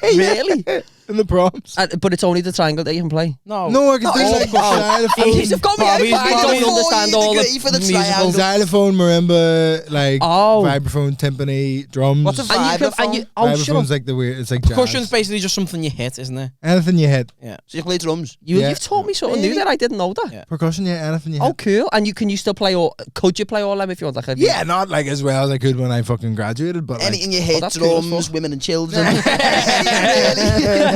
D: Really?
A: in the proms.
D: But it's only the triangle that you can play.
B: No,
A: No, I can do like
D: He's
A: xylophone,
D: got me.
B: Bobby's
D: I don't
B: got
D: understand all
C: degree for the
D: the
C: triangle.
D: musical.
A: xylophone, marimba, like
D: Oh.
A: vibraphone, timpani, drums.
C: What's a vibraphone?
A: Vibrophone's like the weird. It's like
B: percussion's
A: jazz.
B: basically just something you hit, isn't it?
A: Anything you hit.
B: Yeah.
C: So you play drums?
A: Yeah.
D: You've taught me something new
C: Really?
D: that I didn't know that.
B: Yeah.
A: Percussion, yeah, anything you
D: Oh,
A: hit.
D: cool. And can you still play all? Could you play all them if you want? Like,
A: Yeah, not like as well as I could when I fucking graduated, but like,
C: Anything you hit,
D: that's cool as
C: drums,
D: fuck.
C: women and children.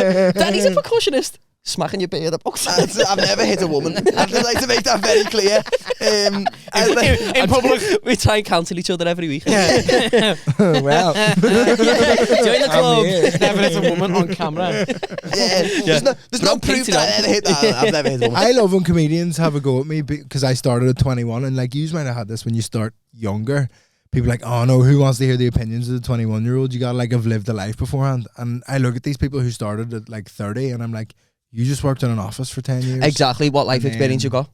C: Really?
D: Daddy's a percussionist. Smacking your beard up.
C: I've never hit a woman. I'd like to make that very clear.
B: In public.
D: We try and cancel each other every week.
A: well,
D: Join the club.
B: Never hit a woman on camera.
C: There's no proof that I ever hit that. I've never hit a woman.
A: I love when comedians have a go at me because I started at 21, and like you might have had this when you start younger. People are like, oh no, who wants to hear the opinions of the 21-year-old? You gotta like have lived a life beforehand. And I look at these people who started at like 30, and I'm like, you just worked in an office for 10 years.
D: Exactly what life
A: And
D: experience you got.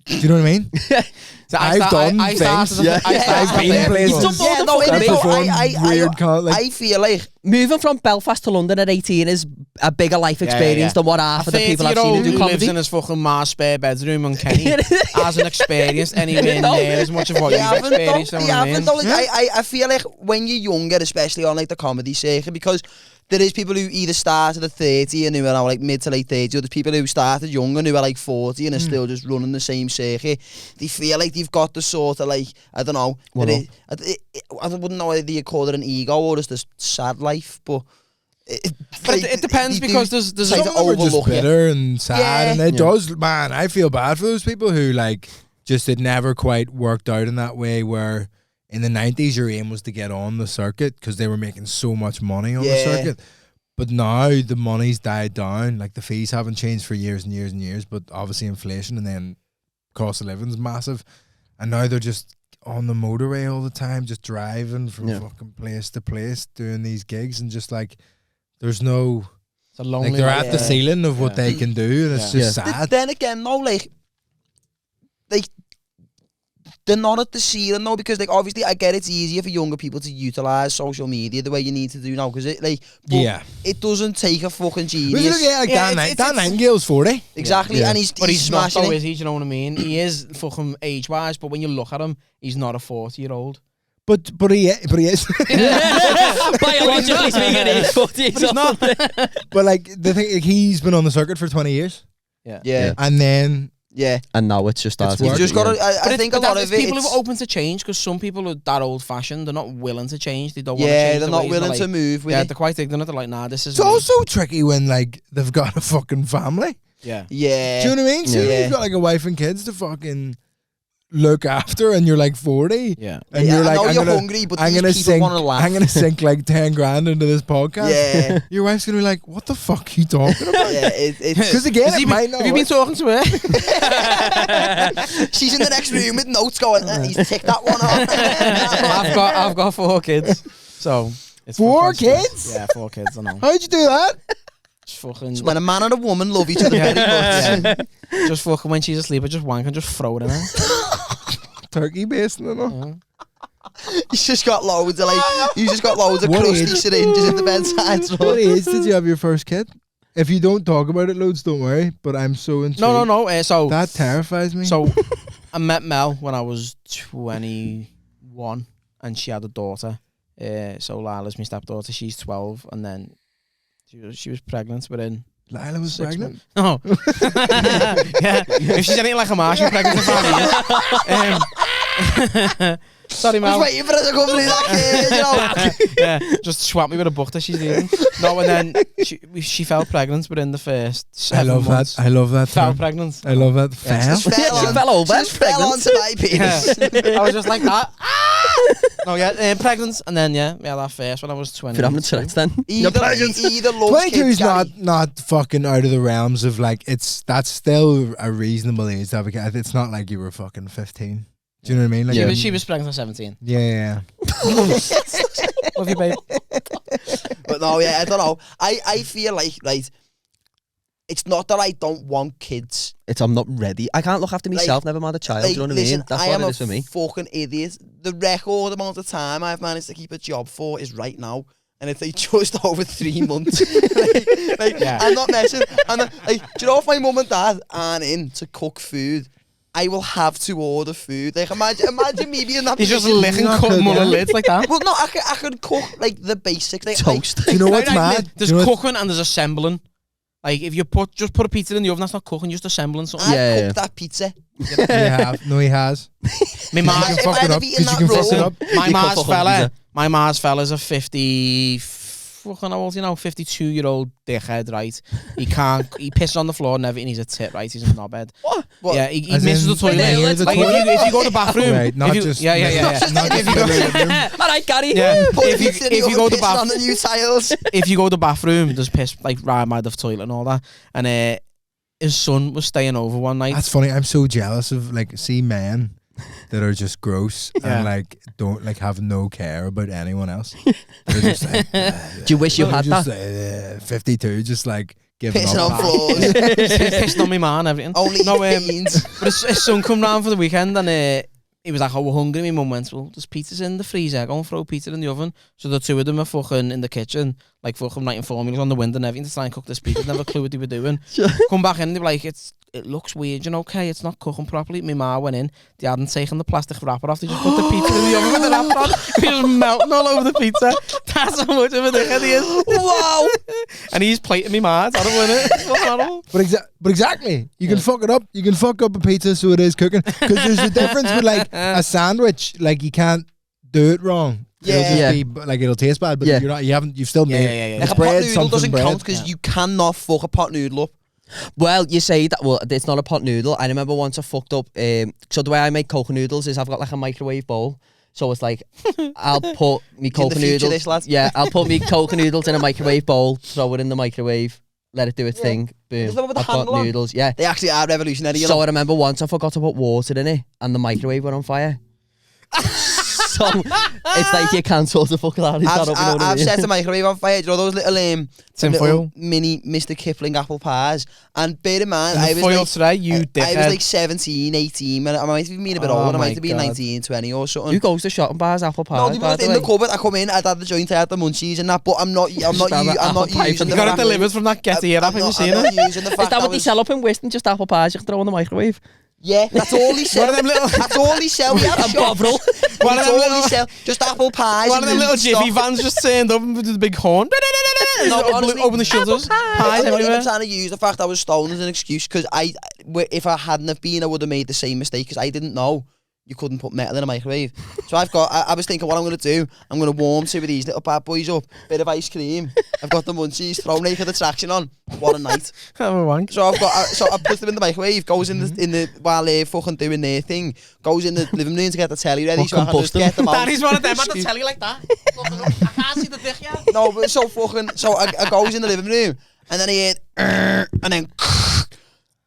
A: Do you know what I mean?
B: So
A: I've done things. I've been places.
D: You've done more
C: Yeah,
D: than
C: no,
D: fucking
C: it
D: me.
C: is.
A: performed weird
C: I feel like
D: Moving from Belfast to London at 18 is a bigger life experience than what half of the people I've seen who do
B: who lives
D: comedy.
B: in his fucking Mars spare bedroom and Kenny hasn't experienced anywhere
D: No.
B: near as much of what
C: they
B: you've
C: haven't
B: experienced.
C: done.
B: You
C: They
B: know what I
C: haven't
B: mean?
C: done. Like, I feel like when you're younger, especially on like the comedy circuit, because there is people who either started at 30 and who are now like mid to late 30s, or there's people who started young and who are like 40 and are still just running the same circuit. They feel like they've got the sort of like, I don't know, I wouldn't know whether you call it an ego or just a sad life, but
B: it depends, because there's
A: some of them are just bitter and sad, and it does, man, I feel bad for those people who like just it never quite worked out in that way, where in the 90s your aim was to get on the circuit because they were making so much money on the circuit. But now the money's died down, like the fees haven't changed for years and years and years, but obviously inflation and then cost of living's massive, and now they're just on the motorway all the time, just driving from fucking place to place doing these gigs, and just like there's no,
B: it's a lonely,
A: like they're at the ceiling of what they can do, and it's just sad.
C: Then again, though, like they're not at the ceiling though, because like obviously I get it's easier for younger people to utilise social media the way you need to do now, because it like it doesn't take a fucking genius.
A: Dan Nightingale's 40
C: exactly, and he's
B: not
C: smashing
B: though,
C: it.
B: is he? Do you know what I mean? He is fucking age wise, but when you look at him, he's not a 40-year-old.
A: But he is.
D: Biologically speaking, he's 40.
B: He's not.
A: But like the thing, like, he's been on the circuit for 20 years.
C: Yeah.
A: And then
D: and now it's just started.
C: You've just got to. I think a lot of it.
B: People who are open to change, because some people are that old-fashioned. They're not willing to change. They don't want to
C: Yeah,
B: change.
C: they're not willing to move with it.
B: They're quite ignorant. They're like, nah, this is.
A: It's also tricky when like they've got a fucking family.
B: Yeah.
A: Do you know what I mean? So you've got like a wife and kids to fucking look after, and you're like 40.
C: Yeah.
A: And you're like,
C: I know you're hungry, but
A: I'm
C: these people want to laugh.
A: I'm gonna sink like 10 grand into this podcast.
C: Yeah.
A: Your wife's gonna be like, what the fuck are you talking about?
C: Yeah, it's
A: because again, it might not.
B: Have you been talking to her?
C: She's in the next room with notes going, he's ticked that one off.
B: I've got 4 kids. So it's
A: 4 kids?
B: Yeah, 4 kids, I know.
A: How'd you do that?
B: Just fucking
C: So when a man and a woman love each other very much.
B: just fucking when she's asleep, I just wank and just throw it in her.
A: Turkey basting and all.
C: He's just got loads of crusty syringes in the bedside.
A: What age did you have your first kid? If you don't talk about it loads, don't worry. But I'm so intrigued.
B: No. So
A: that terrifies me.
B: So I met Mel when I was 21, and she had a daughter. So Lila's my stepdaughter. She's 12, and then she was pregnant within.
A: Lila was pregnant?
B: No. Yeah. If she's anything like a ma, she's pregnant for 5 years. Sorry, Mel.
C: I was waiting for her to come through that kid, you know.
B: Yeah, just swap me with a book that she's eating. No, and then she fell pregnant within the first 7 months.
A: I love that.
B: Fell pregnant.
A: I love that.
C: Yeah, she fell over. She fell onto my penis.
B: Yeah. I was just like that. No, pregnant, and then we had that first when I was 20.
D: If you're having sex, then
C: either loves
A: 22 is not fucking out of the realms of like that's still a reasonable age to have a kid. It's not like you were fucking 15. Do you know what I mean? Like
B: She was pregnant at 17.
A: Yeah.
B: Love you, babe.
C: But no, I don't know. I feel like it's not that I don't want kids.
D: It's I'm not ready. I can't look after myself, never mind a child. Do you know what I mean? That's what it is for me.
C: I am a fucking idiot. The record amount of time I've managed to keep a job for is right now. And it's like just over 3 months. I'm not messing. And do you know if my mum and dad aren't in to cook food, I will have to order food. Like imagine me being that.
B: He's just licking mullet lids like that.
C: Well, no, I can cook like the basics. Like,
D: toast.
A: Do you know what's mad?
B: There's cooking and there's assembling. Like if you put a pizza in the oven, that's not cooking, just assembling something.
C: I cooked that pizza.
A: You have. No, he has.
B: My Mars
A: fuck it up because you can fuck it up.
B: My Mars fella's a 52-year-old dickhead, right? He pisses on the floor and everything. He's a tit, right? He's a knobhead.
C: What?
B: Yeah, he misses the toilet. Like if you go to the bathroom,
A: right? Not just
B: Not just
D: all right, Gary.
B: Yeah. If you go to the
C: bathroom, on the new tiles.
B: If you go to the bathroom, there's piss like right by the toilet and all that. And his son was staying over one night.
A: That's funny. I'm so jealous of like men that are just gross and like don't like have no care about anyone else. They're just like,
D: do you wish you had
A: just,
D: that?
A: 52, just like giving
C: pissing
A: up.
C: on floors.
B: Pissing on my man and everything.
C: Only beans.
B: But his son come round for the weekend and he was like, oh, we're hungry. My mum went, well, there's pizzas in the freezer. Go and throw pizza in the oven. So the two of them are fucking in the kitchen, like fucking writing formulas on the window and everything to try and cook this pizza. Never a clue what they were doing. Come back in and they were like, it looks weird, you know, okay, it's not cooking properly. My ma went in, they hadn't taken the plastic wrapper off, they just put the pizza in the oven with the wrapper on. It was melting all over the pizza. That's how much of a dickhead he is.
C: Wow.
B: And he's plating me mad. I don't win it. It's not horrible.
A: But exactly, you can fuck it up. You can fuck up a pizza so it is cooking. Because there's a difference with like a sandwich. Like you can't do it wrong. It'll just be like it'll taste bad, but you've still made
C: Like a pot noodle doesn't count because you cannot fuck a pot noodle up.
D: Well, you say that. Well, it's not a pot noodle. I remember once I fucked up. So the way I make coconut noodles is I've got like a microwave bowl. So it's like I'll put me coconut noodles. Yeah, I'll put me coconut noodles in a microwave bowl, throw it in the microwave, let it do its thing. Boom. I've got noodles. Yeah,
C: they actually are revolutionary.
D: So I remember once I forgot to put water in it, and the microwave went on fire. So it's like you can't sort of fuck that.
C: I've set the microwave on fire. Do you know those little mini Mr. Kipling apple pies? And bear in mind, I was like 17, 18. I might have been a bit older. I might have been 19, 20 or something.
D: Who goes to shopping bars, apple pies?
C: No, they were in the cupboard. I come in, I'd had the joint, I had the munchies and that, but I'm not using
B: You got it delivered from that Getty app, have you seen it?
D: Is that what they sell up in Weston? Just apple pies you can throw in the microwave?
C: Yeah, that's all he sell. That's all he sell. We had a shop. That's all he sell. Just apple pies.
B: One of them little jiffy vans just turned up with the big horn. Open the shutters. Pies everywhere.
C: I'm trying to use the fact I was stoned as an excuse because if I hadn't have been, I would have made the same mistake because I didn't know you couldn't put metal in a microwave. So I was thinking what I'm going to do, I'm going to warm two of these little bad boys up, bit of ice cream. I've got the munchies, throw naked attraction on. What a night.
B: I'm a wank.
C: So I put them in the microwave, goes in the while they're fucking doing their thing, goes in the living room to get the telly ready so I can just get them out.
B: Danny's one of them at the telly like that. I can't see the dick yet.
C: No, but so I goes in the living room and then I heard and then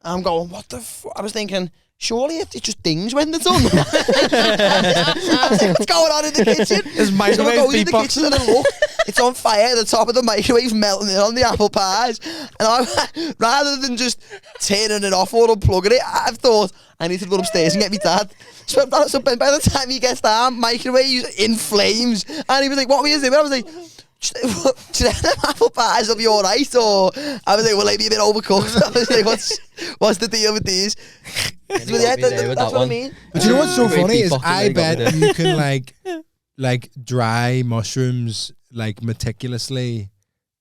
C: I'm going, what the fuck? I was thinking, surely it just dings when they're done. I was like, what's going on in the kitchen?
B: There's microwave
C: so I go in the kitchen and I look, it's on fire at the top of the microwave, melting it on the apple pies. And rather than just turning it off or unplugging it, I've thought, I need to go upstairs and get me dad. So by the time he gets down, microwave in flames. And he was like, what were you doing? I was like, apple pies will be alright, or I was like, well, maybe a bit overcooked. I was like, what's the deal with these? That's what I mean.
A: But you know what's so funny is I bet you can like dry mushrooms like meticulously,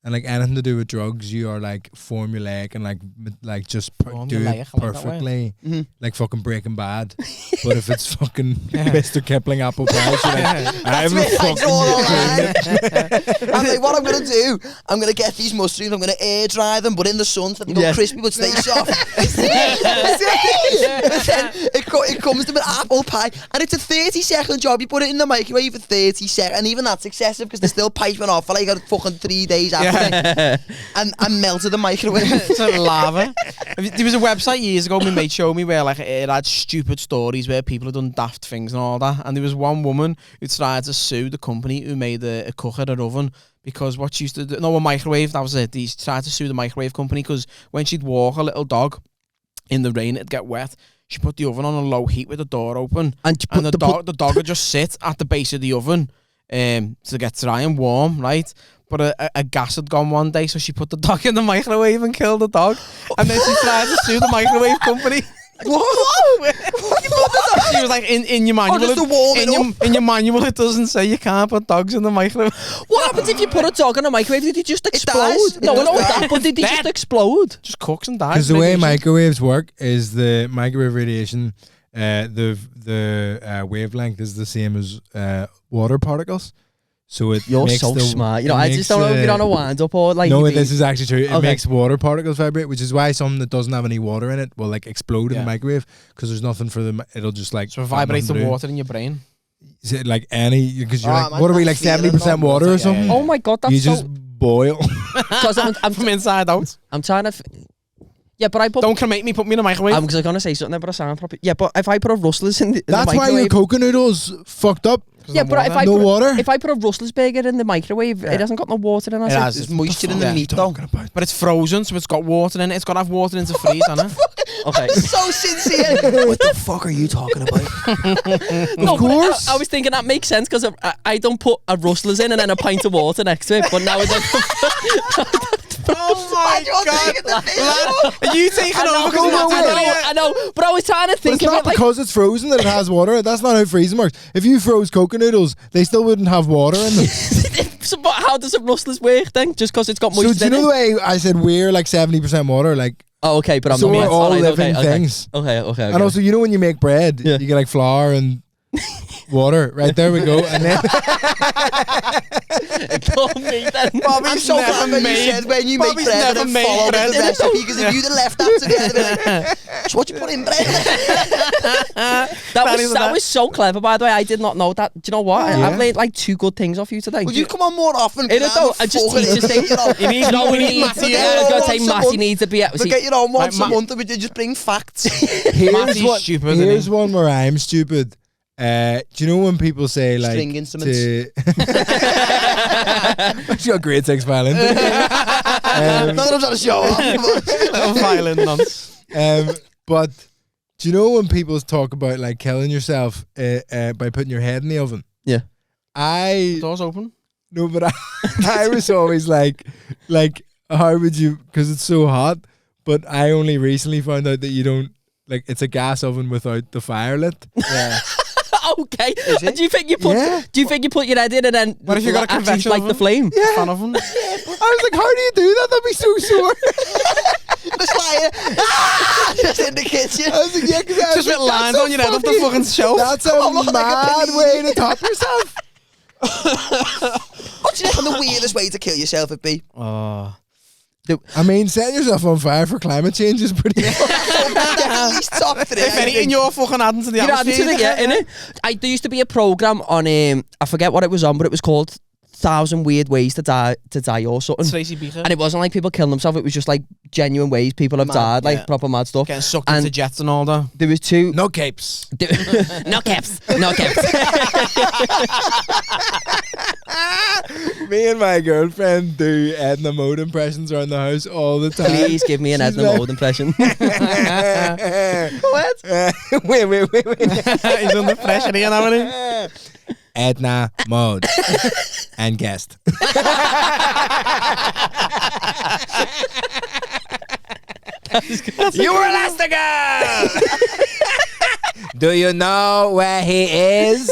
A: and like anything to do with drugs, you are like formulaic and like just do it perfectly, like fucking Breaking Bad. But if it's fucking Mr. Kipling apple pies, I'm a fucking.
C: I'm like, what I'm gonna do? I'm gonna get these mushrooms. I'm gonna air dry them, but in the sun so they go crispy but stay soft. It comes to an apple pie, and it's a 30-second job. You put it in the microwave for 30 seconds, and even that's excessive because they're still piping off for like a fucking 3 days after. And melted the microwave.
B: It's like lava. There was a website years ago my mate showed me where like it had stupid stories where people had done daft things and all that, and there was one woman who tried to sue the company who made a cooker or oven because what she used to do, a microwave, that was it. They tried to sue the microwave company because when she'd walk a little dog in the rain, it'd get wet. She put the oven on a low heat with the door open, and the dog would just sit at the base of the oven to get dry and warm, right? But a gas had gone one day, so she put the dog in the microwave and killed the dog. And then she tried to sue the microwave company.
C: What?
B: She was like, in your manual, in your manual, it doesn't say you can't put dogs in the microwave.
D: What happens if you put a dog in a microwave? Did it just explode? But did they just explode?
B: Just cooks and dies.
A: Because the way microwaves work is the microwave radiation, the wavelength is the same as water particles. So you're
D: so smart. I just don't know if you're on a wind up or like.
A: No, this is actually true. It makes water particles vibrate, which is why something that doesn't have any water in it will like explode in the microwave because there's nothing for them. It'll just like.
B: So it vibrates the water in your brain.
A: Is it like any? Because you're like, what are we like 70% water or something?
D: Oh my god, that's
A: you just boil.
B: Because I'm from inside out.
D: I'm trying to. Yeah, but
B: don't cremate me. Put me in a microwave.
D: I'm gonna say something, but I sound proper. Yeah, but if I put a rustlers in the
A: that's
D: microwave,
A: why your coconut noodles fucked up.
D: Yeah, but if I put a Rustlers burger in the microwave, it hasn't got no water in it.
C: There's moisture in the meat though.
B: But it's frozen, so it's got water in it. It's got to have water in to freeze, hasn't it?
D: Okay.
C: So sincere. What the fuck are you talking about?
D: Of course. I was thinking that makes sense because I don't put a Rustlers in and then a pint of water next to it. But now it's like
B: Oh my God. Are you taking over?
D: I know, but I was trying to
A: But
D: think
A: it's
D: of
A: not
D: it like...
A: because it's frozen that it has water. That's not how freezing works. If you froze cocoa noodles, they still wouldn't have water in them.
D: So, but how does a rustless work then? Just because it's got
A: So
D: moisture
A: do you
D: in
A: know the
D: it?
A: way I said we're like 70% water? Like,
D: Oh, okay, but I'm
A: so
D: not...
A: we're all
D: Alright,
A: living
D: okay.
A: things.
D: Okay.
A: And also, you know when you make bread,
D: Yeah.
A: you get like flour and water. Right, there we go. And then
D: Call me then.
C: I'm so glad when you said when you make
B: Bobby's
C: bread
B: never
C: and
B: made
C: follow
B: bread.
C: the recipe, because if you'd have left that together, like, so what you put in bread?
D: That was so clever, by the way. I did not know that. Do you know what?
A: Yeah.
D: I've learned like 2 good things off you today.
C: Would you come on more often?
D: I don't know. I just teach us things.
B: You need
D: No, we
B: we
D: need
B: Matty.
D: yeah, I was going to say Matty needs to be...
C: We get your own once
B: Right,
C: a month, and we just bring facts.
B: Matty's stupid, isn't
A: Here's
B: he?
A: one where I'm stupid. Do you know when people say like
C: String instruments.
A: She's got great sex violin.
C: Not that I'm trying to show off.
B: Little violent nonce.
A: But do you know when people talk about like killing yourself by putting your head in the oven?
D: Yeah.
B: Doors open.
A: No, but I was always like, how would you? Because it's so hot. But I only recently found out that you don't like. It's a gas oven without the fire lit.
C: Yeah.
D: Okay. And do you think you put?
A: Yeah.
D: Do you think you put your head in and then?
B: What if you got a
D: actually
B: convection
D: light the
B: oven?
D: flame?
A: Yeah.
B: Fan oven.
A: I was like, how do you do that? That'd be so sore.
C: Just like just in the kitchen.
A: I was like, yeah, because
B: Just with lines on your head off the fucking shelf.
A: That's a
C: Come on, like a
A: mad
C: police.
A: way to top yourself.
C: What do you reckon the weirdest way to kill yourself would be?
B: Oh.
A: I mean, setting yourself on fire for climate change is pretty.
C: That's at least top 3.
B: If anything, you're fucking adding to the
D: You're adding to
B: atmosphere.
D: the innit? There used to be a program on I forget what it was on, but it was called 1,000 Weird Ways to Die or something.
B: Tracy Beaker.
D: And it wasn't like people killing themselves, it was just like genuine ways people have
C: Mad,
D: died, like
C: yeah.
D: proper mad stuff.
B: Getting sucked
D: And
B: into jets and all that.
D: there was 2
A: No capes.
D: no caps. No caps.
A: Me and my girlfriend do Edna Mode impressions around the house all the time.
D: Please give me an
A: She's
D: Edna
A: like-
D: Mode impression.
C: What?
A: Wait.
B: He's under pressure again, haven't he?
A: Edna Mode and guest. You were Elastigirl! Do you know where he is?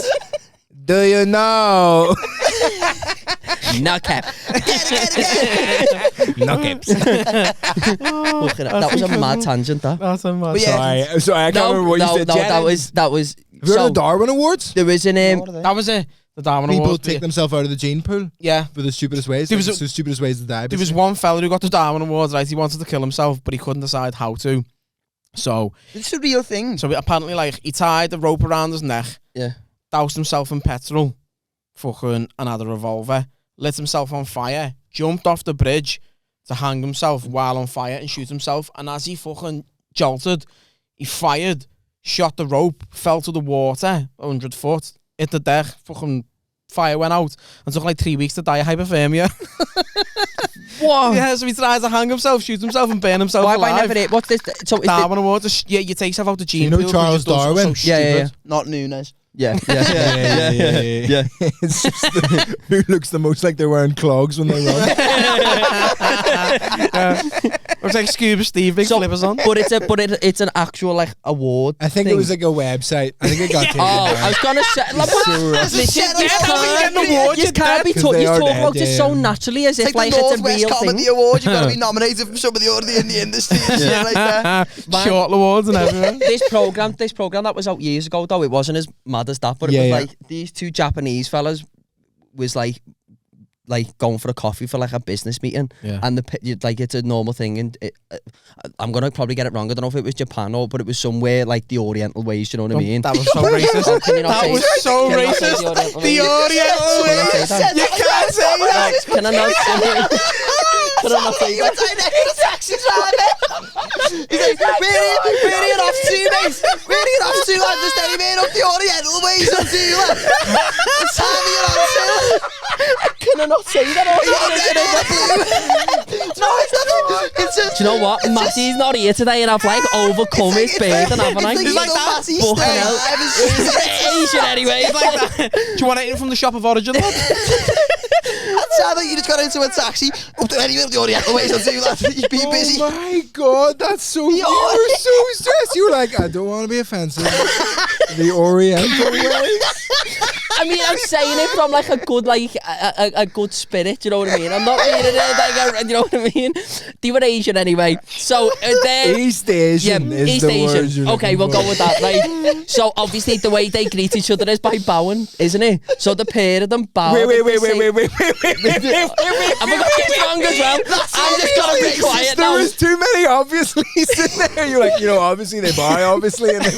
A: Do you know?
D: No cap.
A: No capes.
D: That was a mad tangent, that.
B: That's a mad.
C: But yeah.
A: Sorry, I can't remember what you said.
D: No,
A: Jen.
D: that was.
A: Have you heard
D: So
A: of the Darwin Awards?
D: there was an
B: That was it. The Darwin
A: People
B: Awards.
A: take themselves out of the gene pool
B: Yeah.
A: for the stupidest ways.
B: There
A: Like,
B: was
A: it's the stupidest ways to die.
B: There was one fella who got the Darwin Awards, right? He wanted to kill himself, but he couldn't decide how to. So
C: It's a real thing.
B: apparently, like, he tied the rope around his neck,
D: Yeah.
B: doused himself in petrol, fucking, and had a revolver, lit himself on fire, jumped off the bridge to hang himself while on fire and shoot himself. And as he fucking jolted, he fired, shot the rope, fell to the water, 100 foot, hit the deck, fucking fire went out, and took like 3 weeks to die of hypothermia.
D: What?
B: Yeah, so he tries to hang himself, shoot himself, and burn himself
D: Why have I
B: alive.
D: never heard? What's this? So is
B: Darwin Awards. Yeah, you take yourself out the gene
A: You know
B: pool 'cause
A: Charles
B: you've done something
A: Darwin?
B: so
D: Yeah.
B: stupid.
C: Not Nunes.
D: Yeah.
A: Yeah. It's just who looks the most like they're wearing clogs when they run.
B: Looks like Scuba Steve, big
D: So-
B: flippers on.
D: But it's an actual like award.
A: I think
D: thing.
A: it was like a website. I think it got taken
D: Oh,
A: down.
D: I was gonna say, like, what?
A: So rough.
D: Listen,
C: Yeah,
D: you
C: that's how we get
D: can't,
C: an award,
D: you
B: you're
D: can't be
B: dead.
D: talking.
A: They
D: You
A: are
D: talk
A: dead,
D: about it
A: yeah.
D: so naturally, as
C: It's
D: if
C: like
D: like
C: the
D: it's a
C: Northwest
D: real
C: Comedy
D: thing.
C: Awards. You've got to be nominated for somebody already in the industry and shit like that.
B: Short awards and everything.
D: This program that was out years ago, though, it wasn't as mad as that, but it
A: Yeah,
D: was
A: yeah.
D: like these 2 Japanese fellas was like going for a coffee for like a business meeting,
B: Yeah.
D: and like it's a normal thing, and I'm gonna probably get it wrong. I don't know if it was Japan but it was somewhere like the Oriental ways. You know what I mean?
B: That was so racist.
D: Oh, can you not
B: That
D: say-
B: was so
D: can you not say
B: racist.
D: Oriental
B: The
D: ways?
B: Oriental
D: Can I say
B: ways.
D: that?
B: You can't say that.
D: Can I not say Can I not say
C: You're
D: that?
C: a taxi driver. He's like, where are you off to, mate? Where are you off to? I'm just anywhere up the Oriental ways on to. What time are you on to?
D: Can I not say that?
C: No, it's not. It's just.
D: Do you know what? Matty's not here today, and I've like overcome his burden, haven't I?
C: It's like that.
D: Fucking hell. Asian anyway.
B: It's like that. Do you want anything from the shop of origin, lad?
C: sad that you just got into a taxi up to anywhere of the Oriental ways. I'll do that. You've been busy.
A: Oh my God, that's so... You were so stressed. You were like, I don't want to be offensive. The Oriental ways.
D: I mean, I'm saying it from like a good, like a good spirit. You know what I mean? I'm not meaning it like you know what I mean. They were Asian anyway, so
A: East Asian. Is
D: East
A: the
D: Asian.
A: word you're
D: Okay, we'll
A: looking
D: go with that. Right. So obviously the way they greet each other is by bowing, isn't it? So the pair of them bow.
A: Wait.
D: Have I got this wrong as well? I'm just gonna be quiet now.
A: There was too many obviously in there. You're like, you know, obviously they bow, obviously. And then...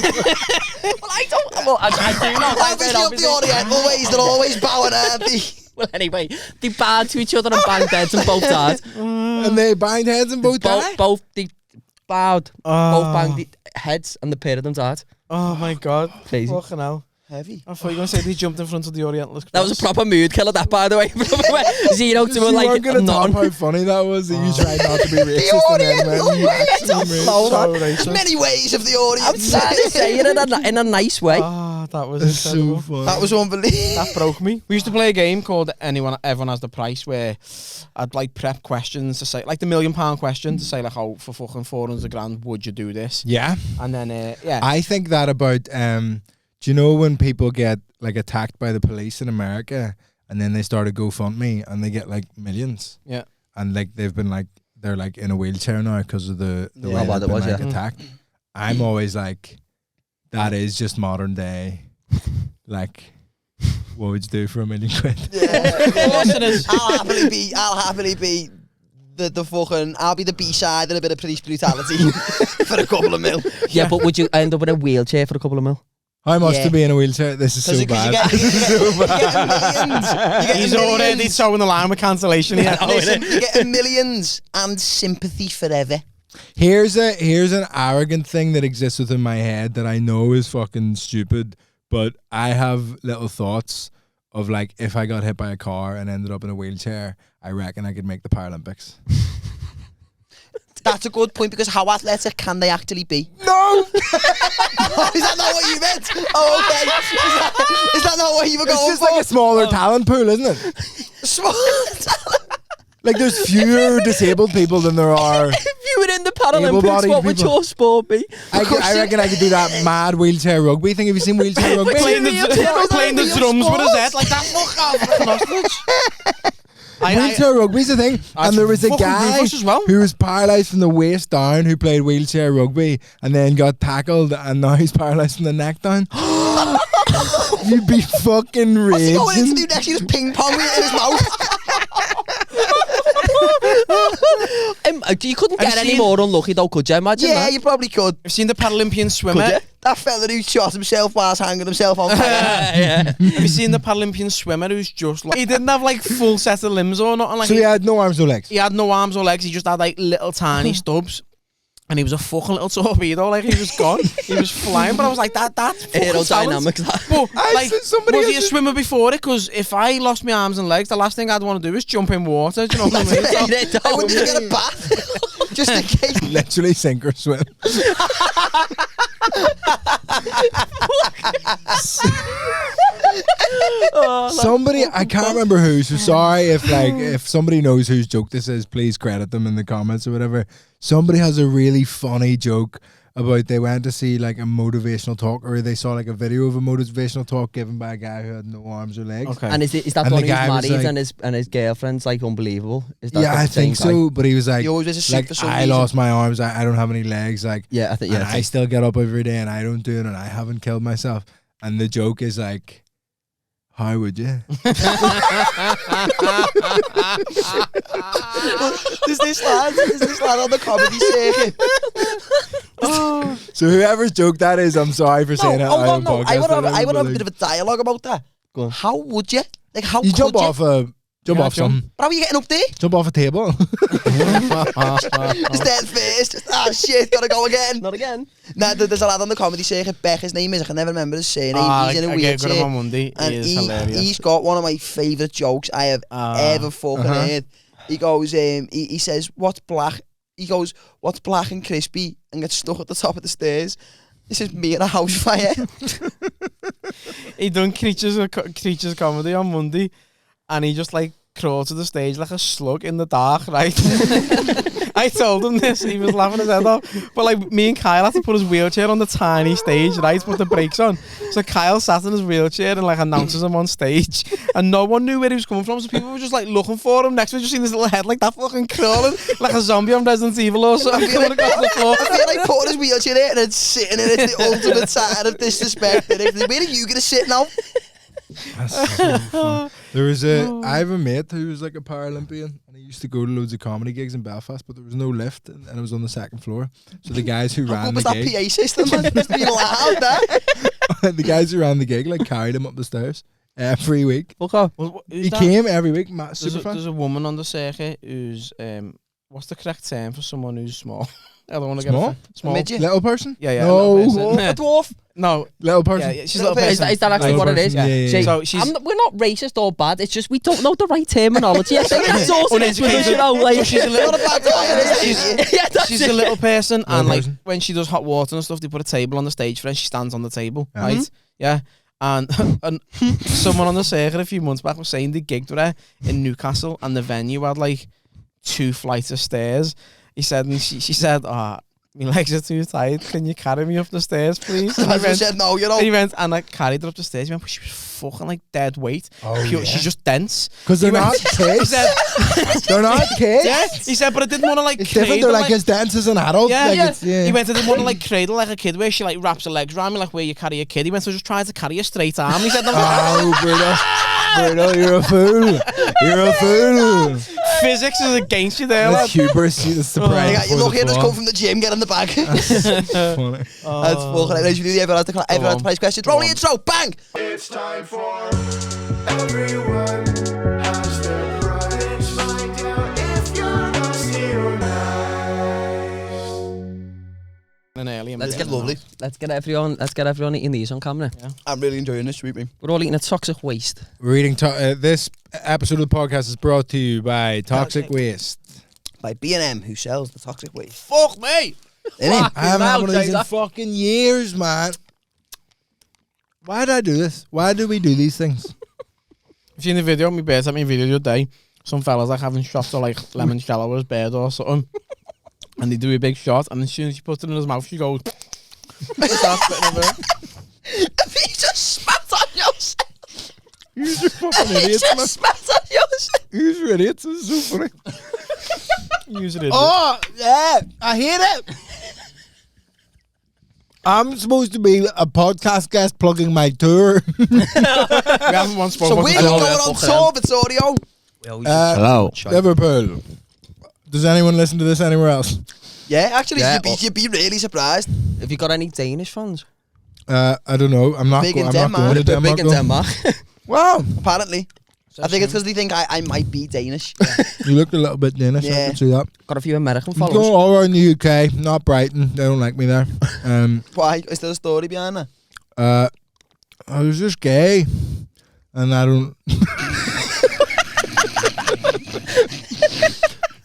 D: Well, I don't. Well, I do not.
C: Obviously, up the Oriental ways, they're always bowing, aren't they?
D: Well, anyway, they bowed to each other and banged heads and both died.
A: And they banged heads and both died?
D: Both, they bowed, both banged the heads and the pair of them died.
B: Oh my God.
D: Crazy.
B: Fucking hell.
C: Heavy.
B: I thought you were going to say they jumped in front of the Oriental Express.
D: That was a proper mood killer, that, by the way. 0 to
A: You
D: like
A: weren't going to top
D: none.
A: how funny that was that you tried not to be racist and then went
C: Oriental There's many ways of the Orient.
D: I'm trying to say it in a nice way.
B: Oh, that was
A: It's
B: incredible.
A: so funny.
C: That was unbelievable.
B: That broke me. We used to play a game called Everyone Has the Price, where I'd like prep questions to say, like the £1 million question to say like, oh, for fucking 400 grand, would you do this?
A: Yeah.
B: And then, yeah.
A: I think that about, do you know when people get like attacked by the police in America and then they start a GoFundMe and they get like millions?
B: Yeah.
A: And like they've been like, they're like in a wheelchair now because of the way
D: How bad
A: they've
D: it was,
A: been like
D: yeah.
A: attacked. I'm always like, that is just modern day. Like, what would you do for £1 million?
C: I'll happily be the fucking. I'll be the B-side and a bit of police brutality for a couple of mil.
D: Yeah, but would you end up in a wheelchair for a couple of mil?
A: How much
C: Yeah.
A: to be in a wheelchair? This is so bad.
B: He's already towing the line with cancellation here.
C: Listen, you're getting millions and sympathy forever.
A: Here's an arrogant thing that exists within my head that I know is fucking stupid, but I have little thoughts of like, if I got hit by a car and ended up in a wheelchair, I reckon I could make the Paralympics.
C: That's a good point, because how athletic can they actually be?
A: No!
C: Is that not what you meant? Oh, okay. Is that not what you were going
A: It's just
C: for?
A: like a smaller talent pool, isn't it?
C: Small talent.
A: Like there's fewer disabled people than there are.
D: If you were in the Paralympics,
A: Able-bodied
D: what would
A: people.
D: your sport be?
A: I reckon I could do that mad wheelchair rugby thing. Have you seen wheelchair rugby?
B: Playing the drums with his head like that. Fuck off.
A: Wheelchair rugby's a thing, and there was a
B: fucking
A: guy
B: ruthless as well.
A: who was paralysed from the waist down who played wheelchair rugby and then got tackled and now he's paralysed from the neck down. You'd be fucking
C: What's he going into
A: raging.
C: do next? He just ping pong it in his mouth.
D: You couldn't get
B: Have you
D: any
B: seen-
D: more unlucky though, could you? Imagine
C: Yeah,
D: that.
C: you probably could.
B: I've seen the Paralympian swimmer.
D: Could you?
C: That fella who shot himself whilst hanging himself on fire.
D: Yeah.
B: Have you seen the Paralympian swimmer who's just like, he didn't have like full set of limbs or nothing. Like
A: So he had no arms, no legs.
B: he had no arms or legs. He just had like little tiny stubs. And he was a fucking little torpedo. Like, he was gone. He was flying. But I was like, that's fucking
D: Aerodynamics.
B: talent. But like,
A: said somebody
B: was he a
A: else-
B: swimmer before it? Because if I lost my arms and legs, the last thing I'd want to do is jump in water. Do you know what I mean? So,
C: I wouldn't even get a bath. Just in case.
A: Literally sink or swim. Somebody, I can't remember who, so sorry if somebody knows whose joke this is, please credit them in the comments or whatever. Somebody has a really funny joke about they went to see like a motivational talk, or they saw like a video of a motivational talk given by a guy who had no arms or legs.
B: okay.
D: And is that
A: And
D: the one
A: the
D: who's
A: guy was
D: married
A: like-
D: and his girlfriend's like unbelievable? Is that
A: Yeah,
D: the
A: I
D: same
A: think
D: guy?
A: so, but he was like,
C: He always wears a suit for some
A: I
C: reason.
A: lost my arms, I don't have any legs, like,
D: Yeah, I think
A: and
D: yeah.
A: I still get up every day and I don't do it and I haven't killed myself. And the joke is like, how would you?
C: There's this lad on the comedy circuit.
A: So whoever's joke that is, I'm sorry for saying it.
C: hold
A: on
C: on,
A: the
C: no. I
A: podcast,
C: would have
A: but
C: a bit of a dialogue about that.
D: Go on.
C: How would you? Like, how
A: you
C: could
A: jump
C: you?
A: off something.
B: jump.
A: Something.
C: But how are you getting up there?
A: Jump off a table.
C: Just dead first. Ah, shit, gotta go again.
D: Not again.
C: Nah, there's a lad on the comedy circuit. Beck, his name is. I can never remember his surname. He's in a
B: I get good
C: wheelchair.
B: on Monday.
C: And
B: He is hilarious.
C: he's got one of my favourite jokes I have ever fucking heard. He goes, he says, what's black? He goes, what's black and crispy and gets stuck at the top of the stairs? This is me in a house fire.
B: He done creatures comedy on Monday, and he just like crawled to the stage like a slug in the dark, right? I told him this and he was laughing his head off. But like me and Kyle had to put his wheelchair on the tiny stage, right? Put the brakes on. So Kyle sat in his wheelchair and like announces him on stage. And no one knew where he was coming from. So people were just like looking for him. Next to me, just seen his little head like that fucking crawling. Like a zombie on Resident Evil or something. Coming across the floor.
C: I feel like putting his wheelchair there and then sitting in it. It's the ultimate sign of disrespect. Where are you going to sit now?
A: That's so fun. There was I have a mate who was like a Paralympian and he used to go to loads of comedy gigs in Belfast, but there was no lift and it was on the second floor. So the guys who ran the
C: What was that
A: gig,
C: PA system? It must be loud, that.
A: the guys who ran the gig like carried him up the stairs every week.
D: Fuck off.
A: He came every week.
B: There's a woman on the circuit who's what's the correct term for someone who's small? I don't want to get small.
C: Midget?
A: Little person?
B: Yeah.
A: No.
C: A dwarf?
B: No.
A: Little person?
B: Yeah, she's a little person.
D: Is that actually
A: Little
D: what it is?
A: person, yeah.
D: See,
B: So she's
D: we're not racist or bad. It's just we don't know the right terminology. I think that's also it with us, you know. Like,
B: so she's a little
C: Not a bad guy.
D: yeah, that's
B: she's
D: it.
B: a little person, and
A: Little
B: like
A: person.
B: when she does hot water and stuff, they put a table on the stage for her and she stands on the table,
A: Yeah.
B: right? Yeah. And someone on the circuit a few months back was saying they gigged with her in Newcastle and the venue had like 2 flights of stairs. He said, and she said, my legs are too tight. Can you carry me up the stairs, please? And
C: I said no, you know.
B: he went and I carried her up the stairs. He went, but she was fucking like dead weight. She's just dense.
A: Because they're
B: He went-
A: not
B: He
A: kids.
B: said,
A: They're not kids.
B: yeah. He said, but I didn't want to like
A: It's different.
B: cradle,
A: They're like as dense as an adult.
B: Yeah,
A: like
B: yeah.
A: It's, yeah.
B: He went, I didn't want to like cradle like a kid where she like wraps her legs around me like where you carry a kid. He went, so just trying to carry a straight arm. He said,
A: Oh, Bruno, you're a fool. You're a fool.
B: physics is against you there, lad.
A: That's hubris. That's the pride.
C: You look here, just come from the gym, get in the bag.
A: Funny.
C: That's fucking outrageous. We do the everyone has to place questions. Roll the intro, bang!
E: It's time for everyone has their price. Find out if you're nasty or nice.
B: An alien.
C: Let's get lovely.
D: Let's get everyone eating these on camera.
C: I'm really enjoying this, sweet me.
D: We're all eating a toxic waste.
A: We're eating. This episode of the podcast is brought to you by Toxic Waste.
C: By B&M, who sells the toxic waste.
B: Fuck me.
C: Innit?
A: I haven't had one of these in
D: that.
A: fucking years, man. Why did I do this? Why do we do these things?
B: I've seen the video, my bird sent me a video the other day. Some fellas like having shots of like lemon shallow with his bird or something. And they do a big shot, and as soon as she puts it in his mouth, she goes. Starts spitting over it.
C: He just spat on yourself.
A: You're fucking
C: He
A: idiots, man.
C: just spat on yourself.
A: You're idiots. This is so funny.
B: Use it.
A: Oh, yeah. I hate it. I'm supposed to be a podcast guest plugging my tour.
B: We haven't once spoken.
C: So we're
B: about
C: going on tour, Vittorio.
A: Hello. Liverpool. Does anyone listen to this anywhere else?
C: Yeah, actually,
D: Yeah,
C: you'd be really surprised.
D: Have you got any Danish fans?
A: I don't know. I'm not
C: Big in
A: I'm not
C: Denmark.
A: going to Denmark.
D: Big in
A: though.
D: Denmark.
A: Wow.
C: Apparently. I think it's because they think I might be Danish.
A: You looked a little bit Danish. I
C: Yeah.
A: can see that.
D: Got a few American
A: I'm going
D: followers.
A: all around the UK, not Brighton. They don't like me there.
C: Why? Is there a story behind that?
A: I was just gay. And I don't...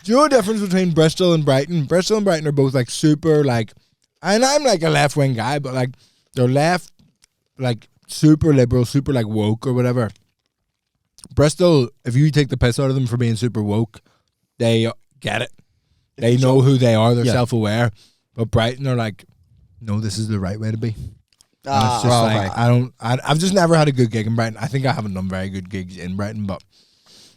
A: Do you know the difference between Bristol and Brighton? Bristol and Brighton are both like super like... And I'm like a left-wing guy, but like they're left, like super liberal, super like woke or whatever. Bristol, if you take the piss out of them for being super woke, they get it. They know who they are. They're self-aware. But Brighton are like, no, this is the right way to be. And it's just like, I've just never had a good gig in Brighton. I think I haven't done very good gigs in Brighton, but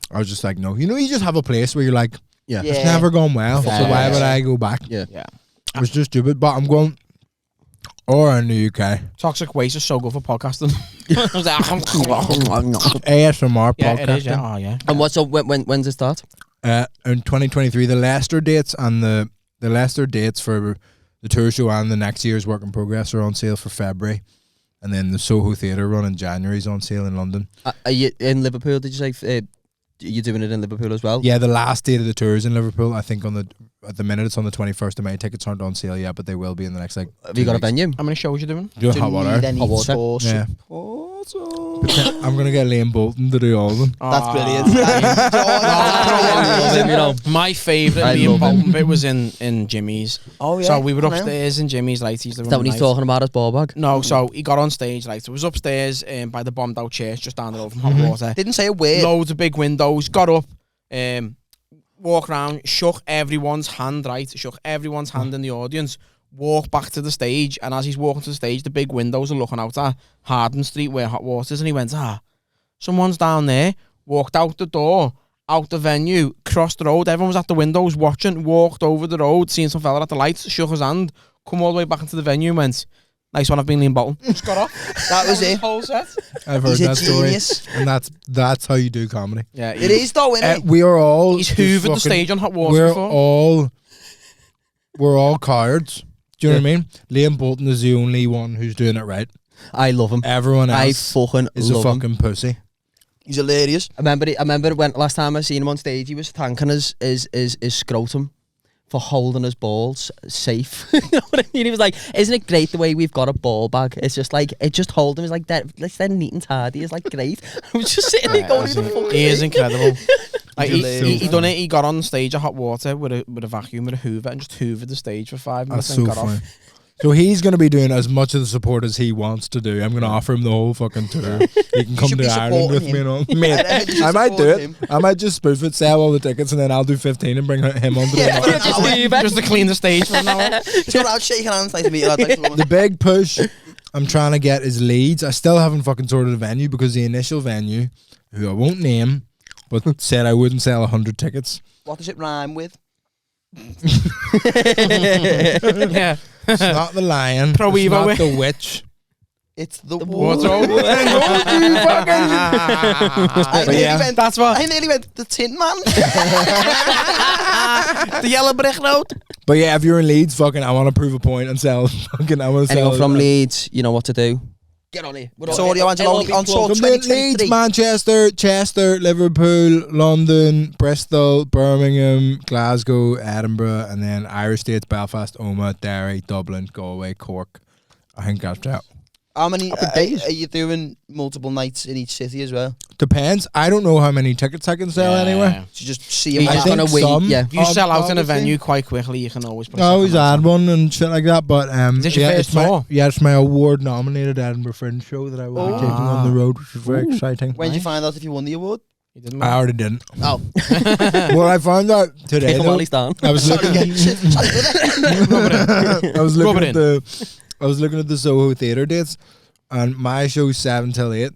A: I was just like, no. You know, you just have a place where you're like, it's never gone well, so why would I go back?
B: Yeah.
A: It was just stupid, but I'm going all around the UK.
B: Toxic waste is so good for podcasting.
A: ASMR
B: Yeah,
A: podcasting.
B: it is. Yeah. Oh, yeah.
D: And what's up? When's it start?
A: In 2023, the Leicester dates and the Leicester dates for the tour show and the next year's work in progress are on sale for February. And then the Soho Theatre run in January is on sale in London.
D: Are you in Liverpool? Did you say you're doing it in Liverpool as well?
A: Yeah, the last date of the tour is in Liverpool. I think on the at the minute it's on the 21st of May. Tickets aren't on sale yet, but they will be in the next like.
D: Have you got a venue?
B: How many shows you doing?
A: Do hot water.
D: Hot water.
A: Yeah. I'm gonna get Liam Bolton to do all of them.
C: That's brilliant.
B: My favourite
D: I
B: Liam
D: love
B: Bolton bit was in Jimmy's.
C: Oh yeah.
B: So we were upstairs in Jimmy's, like, he's
D: Is that when he's talking about his ball bag?
B: No, so he got on stage, like, so it was upstairs by the bombed out church, just down the road from Hot Water.
C: Didn't say a word.
B: Loads of big windows, got up, walk around, shook everyone's hand, right? Shook everyone's hand in the audience, walked back to the stage, and as he's walking to the stage, the big windows are looking out at Harden Street where Hot Water is, and he went, someone's down there, walked out the door, out the venue, crossed the road, everyone was at the windows watching, walked over the road, seen some fella at the lights, shook his hand, come all the way back into the venue and went, nice one, I've been Liam Bolton. Just got off.
C: That was it.
B: Whole set.
A: I've heard
C: He's a
A: that story,
C: genius.
A: and that's how you do comedy.
B: Yeah,
C: It is though, isn't it?
A: We are all.
B: He's
A: just
B: hoovered the
A: fucking-
B: stage on Hot Water before.
A: We're all cowards. Do you know what I mean? Liam Bolton is the only one who's doing it right.
D: I love him.
A: Everyone
D: I
A: else
D: fucking
A: is a
D: love him.
A: fucking pussy.
C: He's hilarious.
D: I remember when last time I seen him on stage, he was thanking his scrotum for holding his balls safe. You know what I mean? He was like, "Isn't it great the way we've got a ball bag? It's just like it just hold him. It's like that. Let's then neat and tidy. It's like great." I was just sitting there going, "Who the fuck
B: He is incredible. Like,
A: He's
B: he done it. He got on stage at Hot Water with a vacuum and a hoover and just hoovered the stage for 5 minutes
A: That's
B: and
A: so
B: got
A: funny.
B: off.
A: So he's going to be doing as much of the support as he wants to do. I'm going to offer him the whole fucking tour. He can come
C: should
A: to
C: be
A: Ireland with
C: supporting
A: me
C: him.
A: and all. Mate,
C: You should
A: I might do
C: support
A: it.
C: him.
A: I might just spoof it, sell all the tickets, and then I'll do 15 and bring him on to
B: Just to clean the stage for an hour.
C: He's going out shaking hands, nice to meet you. Lad.
A: The big push I'm trying to get is Leeds. I still haven't fucking sorted a venue because the initial venue, who I won't name, but said I wouldn't sell 100 tickets.
C: What does it rhyme with?
B: Yeah.
A: It's not the lion.
B: Pro
A: it's
B: Evo
A: not
B: way.
A: the witch.
C: It's the
B: Wardrobe.
C: wardrobe.
B: But yeah, that's what.
C: I nearly went the Tin Man.
B: The yellow brick road.
A: But yeah, if you're in Leeds, fucking, I want to prove a point and sell. Fucking, I want to sell.
D: Anyone from Leeds, you know what to do. Get on here.
C: Vittorio Angelone on tour
A: From
C: 2023.
A: Leeds, Manchester, Chester, Liverpool, London, Bristol, Birmingham, Glasgow, Edinburgh, and then Irish States, Belfast, Omagh, Derry, Dublin, Galway, Cork. I think that's that.
C: How many
D: Happy days.
C: are you doing multiple nights in each city as well?
A: Depends. I don't know how many tickets I can sell anyway.
C: So just see
D: He's
C: him.
D: just
A: think
D: gonna wait.
A: some.
D: Yeah.
B: If you sell out in a
A: Obviously.
B: venue quite quickly, you can always put a
A: I always
B: second
A: add
B: on.
A: one and shit like that, but
B: Is this your
A: yeah,
B: first
A: it's my,
B: tour?
A: yeah, it's my award-nominated Edinburgh Fringe show that I will be taking on the road, which is very exciting.
C: When did you find out if you won the award?
B: You didn't
A: I
B: know.
A: already didn't.
C: Oh,
A: Well, I found out today.
D: Take him
A: though,
D: while he's down.
A: I was
C: sorry,
A: looking.
C: sorry, brother.
A: I was
B: Rub
A: looking
B: it
A: at the. I was looking at the Soho Theatre dates, and my show's 7 till 8,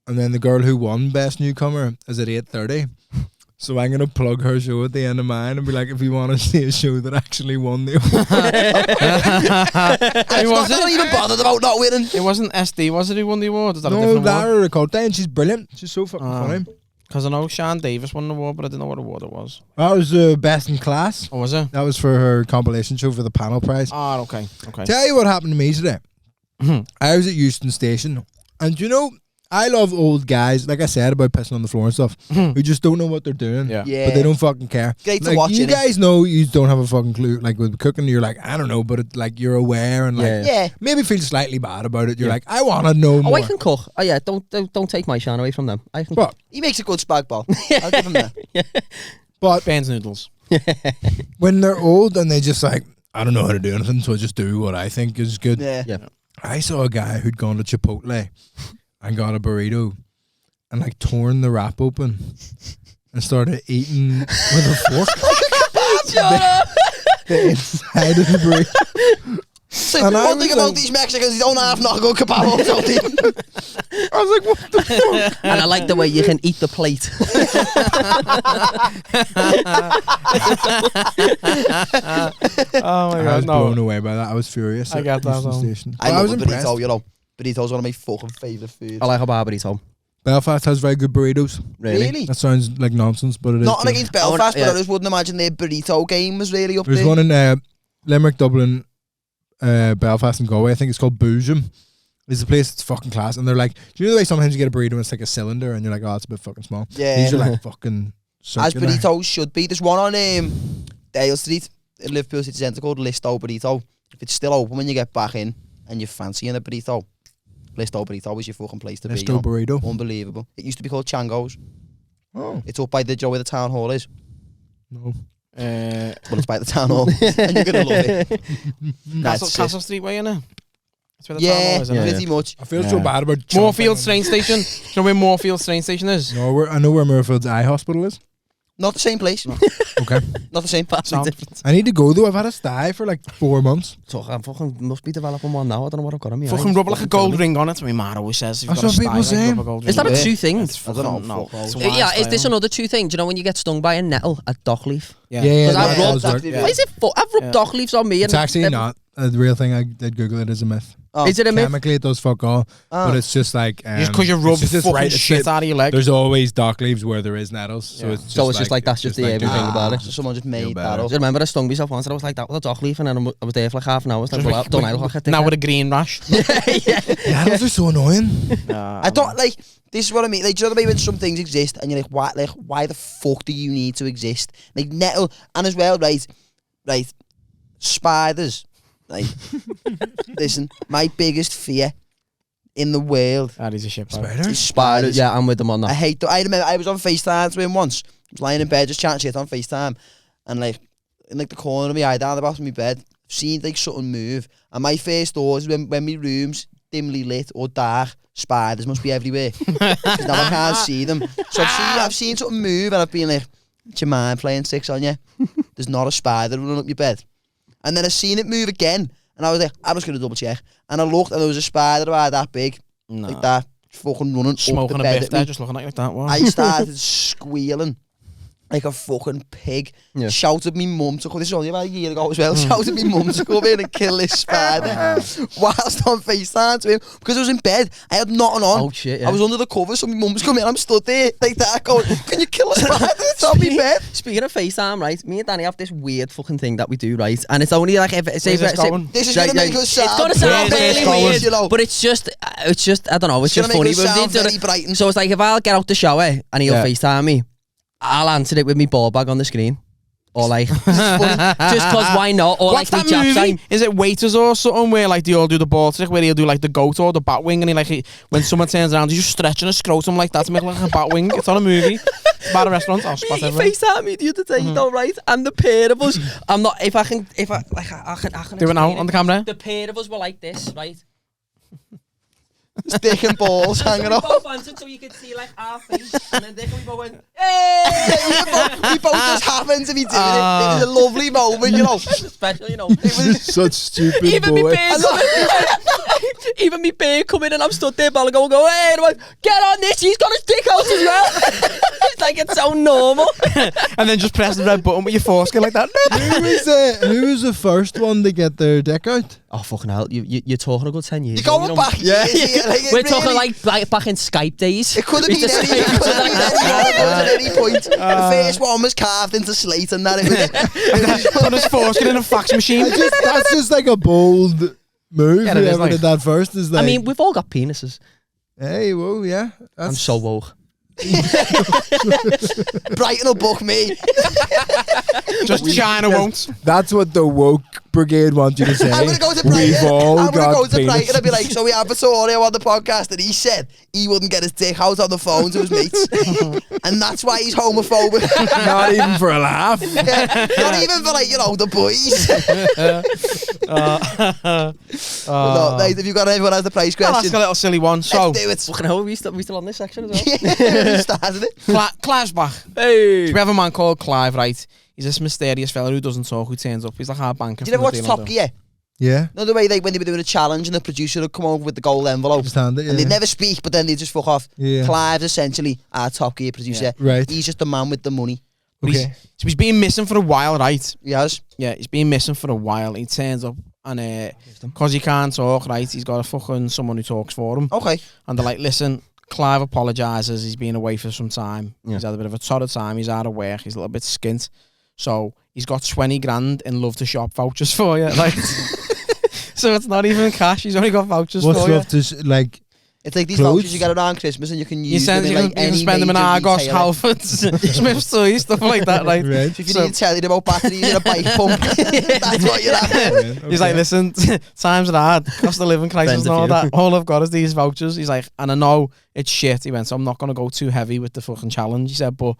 A: and then the girl who won Best Newcomer is at 8:30. So I'm gonna plug her show at the end of mine and be like, if you want to see a show that actually won the award.
C: I'm
B: was
C: not
B: it?
C: even bothered about not winning.
B: It wasn't SD, was it, who won the award? Is that a
A: No,
B: different award?
A: Lara Ricotta, and she's brilliant. She's so fucking funny.
B: Because I know Sean Davis won the award, but I didn't know what award it was.
A: That was Best in Class.
B: Oh, was it?
A: That was for her compilation show for the panel prize.
B: Ah, okay. Okay.
A: Tell you what happened to me today. I was at Euston Station, and you know, I love old guys, like I said about pissing on the floor and stuff, who just don't know what they're doing.
B: Yeah.
C: Yeah.
A: But they don't fucking care.
C: Great to
A: Like,
C: watch,
A: you
C: innit?
A: guys know you don't have a fucking clue. Like with cooking, you're like, I don't know, but it, like you're aware and like
D: Yeah.
C: Yeah.
A: maybe feel slightly bad about it. You're
D: Yeah.
A: like, I want to know
D: Oh,
A: more.
D: I can cook. Oh yeah, don't take my shine away from them. I can.
A: But
C: He makes a good spag ball. I'll give him that.
A: but
B: Ben's noodles.
A: when they're old and they just like, I don't know how to do anything, so I just do what I think is good.
C: Yeah.
D: Yeah.
A: I saw a guy who'd gone to Chipotle and got a burrito and like torn the wrap open and started eating with a fork. The inside of the burrito.
C: So
A: And I
C: one thing
A: was
C: about
A: like-
C: these Mexicans, they don't have not good kebabs out there.
A: I was like, what the fuck?
D: And I like the way you can eat the plate.
B: Oh my
A: I was blown away by that. I was furious.
B: I
A: at
B: got that
A: Euston
B: though.
A: Station.
C: I
A: But
C: love
A: was
C: a
A: impressed.
C: burrito, you know. Burrito's one of my fucking favourite foods.
D: I like a barberito.
A: Belfast has very good burritos.
C: Really?
A: That sounds like nonsense, but it is.
C: Nothing
A: good.
C: against Belfast,
D: yeah.
C: but I just wouldn't imagine their burrito game was really up
A: There's
C: there.
A: one in Limerick, Dublin, Belfast, and Galway. I think it's called Boojum. It's a place that's fucking class, and they're like, do you know the way sometimes you get a burrito and it's like a cylinder, and you're like, oh, it's a bit fucking small.
C: Yeah.
A: These are like fucking
C: As
A: circular.
C: burritos should be. There's one on Dale Street. Liverpool City Centre called Listo Burrito. If it's still open when you get back in and you're fancying a burrito, Listo Burrito is your fucking place to be.
A: Listo Burrito.
C: Unbelievable. It used to be called Chango's.
A: Oh.
C: It's up by the where the town hall is.
A: No.
C: Well, it's by the town hall. And you're going to love it.
B: Castle Street way, innit? That's where the town
C: Yeah,
B: hall is, isn't it?
C: pretty much.
A: I feel so bad about
B: Moorfields train station. Do you know where Moorfields train station is?
A: No, I know where Moorfields Eye Hospital is.
C: Not the same place.
A: Okay.
C: Not the same.
B: Sound.
A: I need to go though. I've had a sty for like 4 months.
D: So I fucking must be developing one now. I don't know what I've got on me.
B: Fucking rub like a gold ring on it. My ma always says.
A: That's what people say.
D: Is that a true thing?
B: It's
C: I don't
B: fucking
C: know.
B: no. It's
D: Yeah,
B: wild
D: is this
B: style.
D: another true thing? Do you know when you get stung by a nettle at Dockleaf?
B: Yeah.
A: Yeah,
D: Because I've
A: that
D: rubbed
A: does work.
C: actually-
D: Why is it? I've rubbed
B: Yeah.
D: Dockleafs on me.
A: It's
D: and
A: actually not a real thing. I did Google it as a myth.
C: Oh.
D: Is it a myth?
A: Chemically, it does fuck all, but it's just like
B: Just because you rub
A: it's just
B: fucking
A: right, it's
B: shit
A: just-
B: out of your leg.
A: There's always dock leaves where there is nettles, so
B: Yeah.
A: it's
D: So it's just like that's just the
A: like
D: everything
A: doing-
D: about it.
C: So someone just made
A: better.
C: that up.
D: I remember I stung myself once and I was like, that was a Dockleaf, and then I was there for like half an hour. I was like, well, don't I look like a
B: Now
D: dickhead?
B: with a green rash.
A: Nettles are so annoying.
C: I don't like. This is what I mean. Like, do you know the way when some things exist and you're like, why the fuck do you need to exist? Like nettle, and as well, right, spiders. Like, listen, my biggest fear in the world
B: That is a shit.
A: Spiders?
C: is spiders.
D: Yeah, I'm with them on
C: I
D: that.
C: hate. I remember I was on FaceTime to him once. I was lying in bed just chatting shit on FaceTime, and like in like the corner of my eye down the bottom of my bed, I've seen like something move, and my first thought is when my room's dimly lit or dark, spiders must be everywhere. 'Cause now I can't see them. So I've seen something move, and I've been like, "Do you mind playing six on you?" There's not a spider running up your bed, and then I seen it move again, and I was like, "I'm just gonna double check," and I looked, and there was a spider about that big, like that, fucking running
B: Smoking
C: up
B: a
C: the bed
B: biff
C: at
B: there,
C: me.
B: just looking at you like that. Wow.
C: I started squealing like a fucking pig.
D: Yeah.
C: Shouted me mum to come. This was only about a year ago as well. Shouted me mum to come in and kill this spider whilst on FaceTime to him because I was in bed. I had nothing on.
D: Oh shit, yeah.
C: I was under the covers, so my mum's come in. I'm stood there like that going, "Can you kill a spider that's on my bed?"
D: Speaking of FaceTime, right? Me and Danny have this weird fucking thing that we do, right? And it's only like if say,
B: Where's this going?
C: This is
D: Right,
C: gonna make
D: right.
C: us sound.
D: It's gonna sound
B: Where's this
D: really
B: going?
D: weird,
C: you know.
D: but it's just I don't know. It's
C: It's
D: just
C: gonna
D: funny.
C: make us sound
D: We've
C: very
D: done
C: Brighton.
D: so it's like if I'll get out the shower and he'll
A: Yeah.
D: FaceTime me, I'll answer it with me ball bag on the screen, or like just cause why not? Or
B: What's
D: like
B: that
D: me jab
B: movie?
D: time.
B: Is it Waiters or something where like they all do the ball trick where he'll do like the goat or the bat wing and he like when someone turns around he's just stretching a scrotum like that to make it like a bat wing. It's on a movie. It's about a restaurant. I'll spot
D: He
B: everyone.
D: FaceTimed me the other day, though, right? And the pair of us, I'm not. If I can
B: Do it now
D: explain
B: on the camera.
D: The pair of us were like this, right?
C: Dick and balls hanging
D: We
C: off.
D: both answered so you could see like our face, and then they we both went, hey!
C: We both just happened to be doing it. It was a lovely moment, you know.
D: Special, you know.
C: It was
A: Such stupid
D: Even me
A: boy.
D: bear even me bear come in and I'm stood there, but go, hey, and I'm like, get on this, he's got his dick out as well. It's like it's so normal.
B: And then just press the red button with your foreskin like that.
A: Who was the first one to get their dick out?
D: Oh fucking hell, you're talking a good 10 years.
C: you're going back.
A: Yeah.
C: Like, it
D: We're talking
C: really-
D: like back in Skype days.
C: It could have been any. It could have been any one of those at any point. The first one was carved into slate, and that it was.
B: Put his foreskin in a fax machine.
A: That's just like a bold move.
B: Yeah, it is
A: Whoever
B: like-
A: did that first is like,
D: I mean, we've all got penises.
A: hey, whoa, yeah.
D: I'm so woke.
C: Brighton will book me.
B: Just China won't.
A: That's what the woke brigade want you to say.
C: I'm gonna go to
A: We've
C: Brighton.
A: all
C: I'm gonna
A: got
C: go to
A: penis.
C: Brighton and be like, so we have Vittorio on the podcast, and he said he wouldn't get his dick out on the phone to his mates, and that's why he's homophobic.
A: Not even for a laugh.
C: Not even for like the boys. No, mate, have you got anyone has the price
B: I'll ask
C: question?
B: a little silly one. So,
C: Let's do it.
D: Fucking hell, we still on this section as well.
C: We started it.
B: Clive's back.
D: Hey.
B: We have a man called Clive, right? He's this mysterious fella who doesn't talk, who turns up. He's like our banker.
C: Do you ever watch Top Gear?
A: Yeah.
C: No, the way when they were doing a challenge and the producer would come over with the gold envelope.
A: Just hand it,
C: And
A: yeah.
C: they'd never speak, but then they'd just fuck off.
A: Yeah.
C: Clive's essentially our Top Gear producer.
A: Right.
C: He's just the man with the money.
B: But
A: Okay.
B: he's been missing for a while, right?
C: He has.
B: Yeah, he's been missing for a while. He turns up and because he can't talk, right, he's got a fucking someone who talks for him.
C: Okay.
B: And they're like, listen, Clive apologises. He's been away for some time.
D: Yeah.
B: He's had a bit of a torrid time. He's out of work. He's a little bit skint. So he's got 20 grand in love to shop vouchers for you. Like, so it's not even cash. He's only got vouchers
A: What's
B: for you.
A: love to like?
C: It's like these
A: Clothes?
C: vouchers you get around Christmas and you can
B: You
C: use them in like
B: can
C: any
B: spend them in
C: major
B: Argos,
C: retailer.
B: Halfords, Smith's Toys, stuff like that. Right?
A: Right.
C: So if you need to tell you about batteries in a bike pump, that's what you're having.
B: He's like, listen, times are hard, cost of living crisis
D: Spend
B: and
D: a
B: all
D: few.
B: that. All I've got is these vouchers. He's like, and I know it's shit. He went, so I'm not going to go too heavy with the fucking challenge. He said, but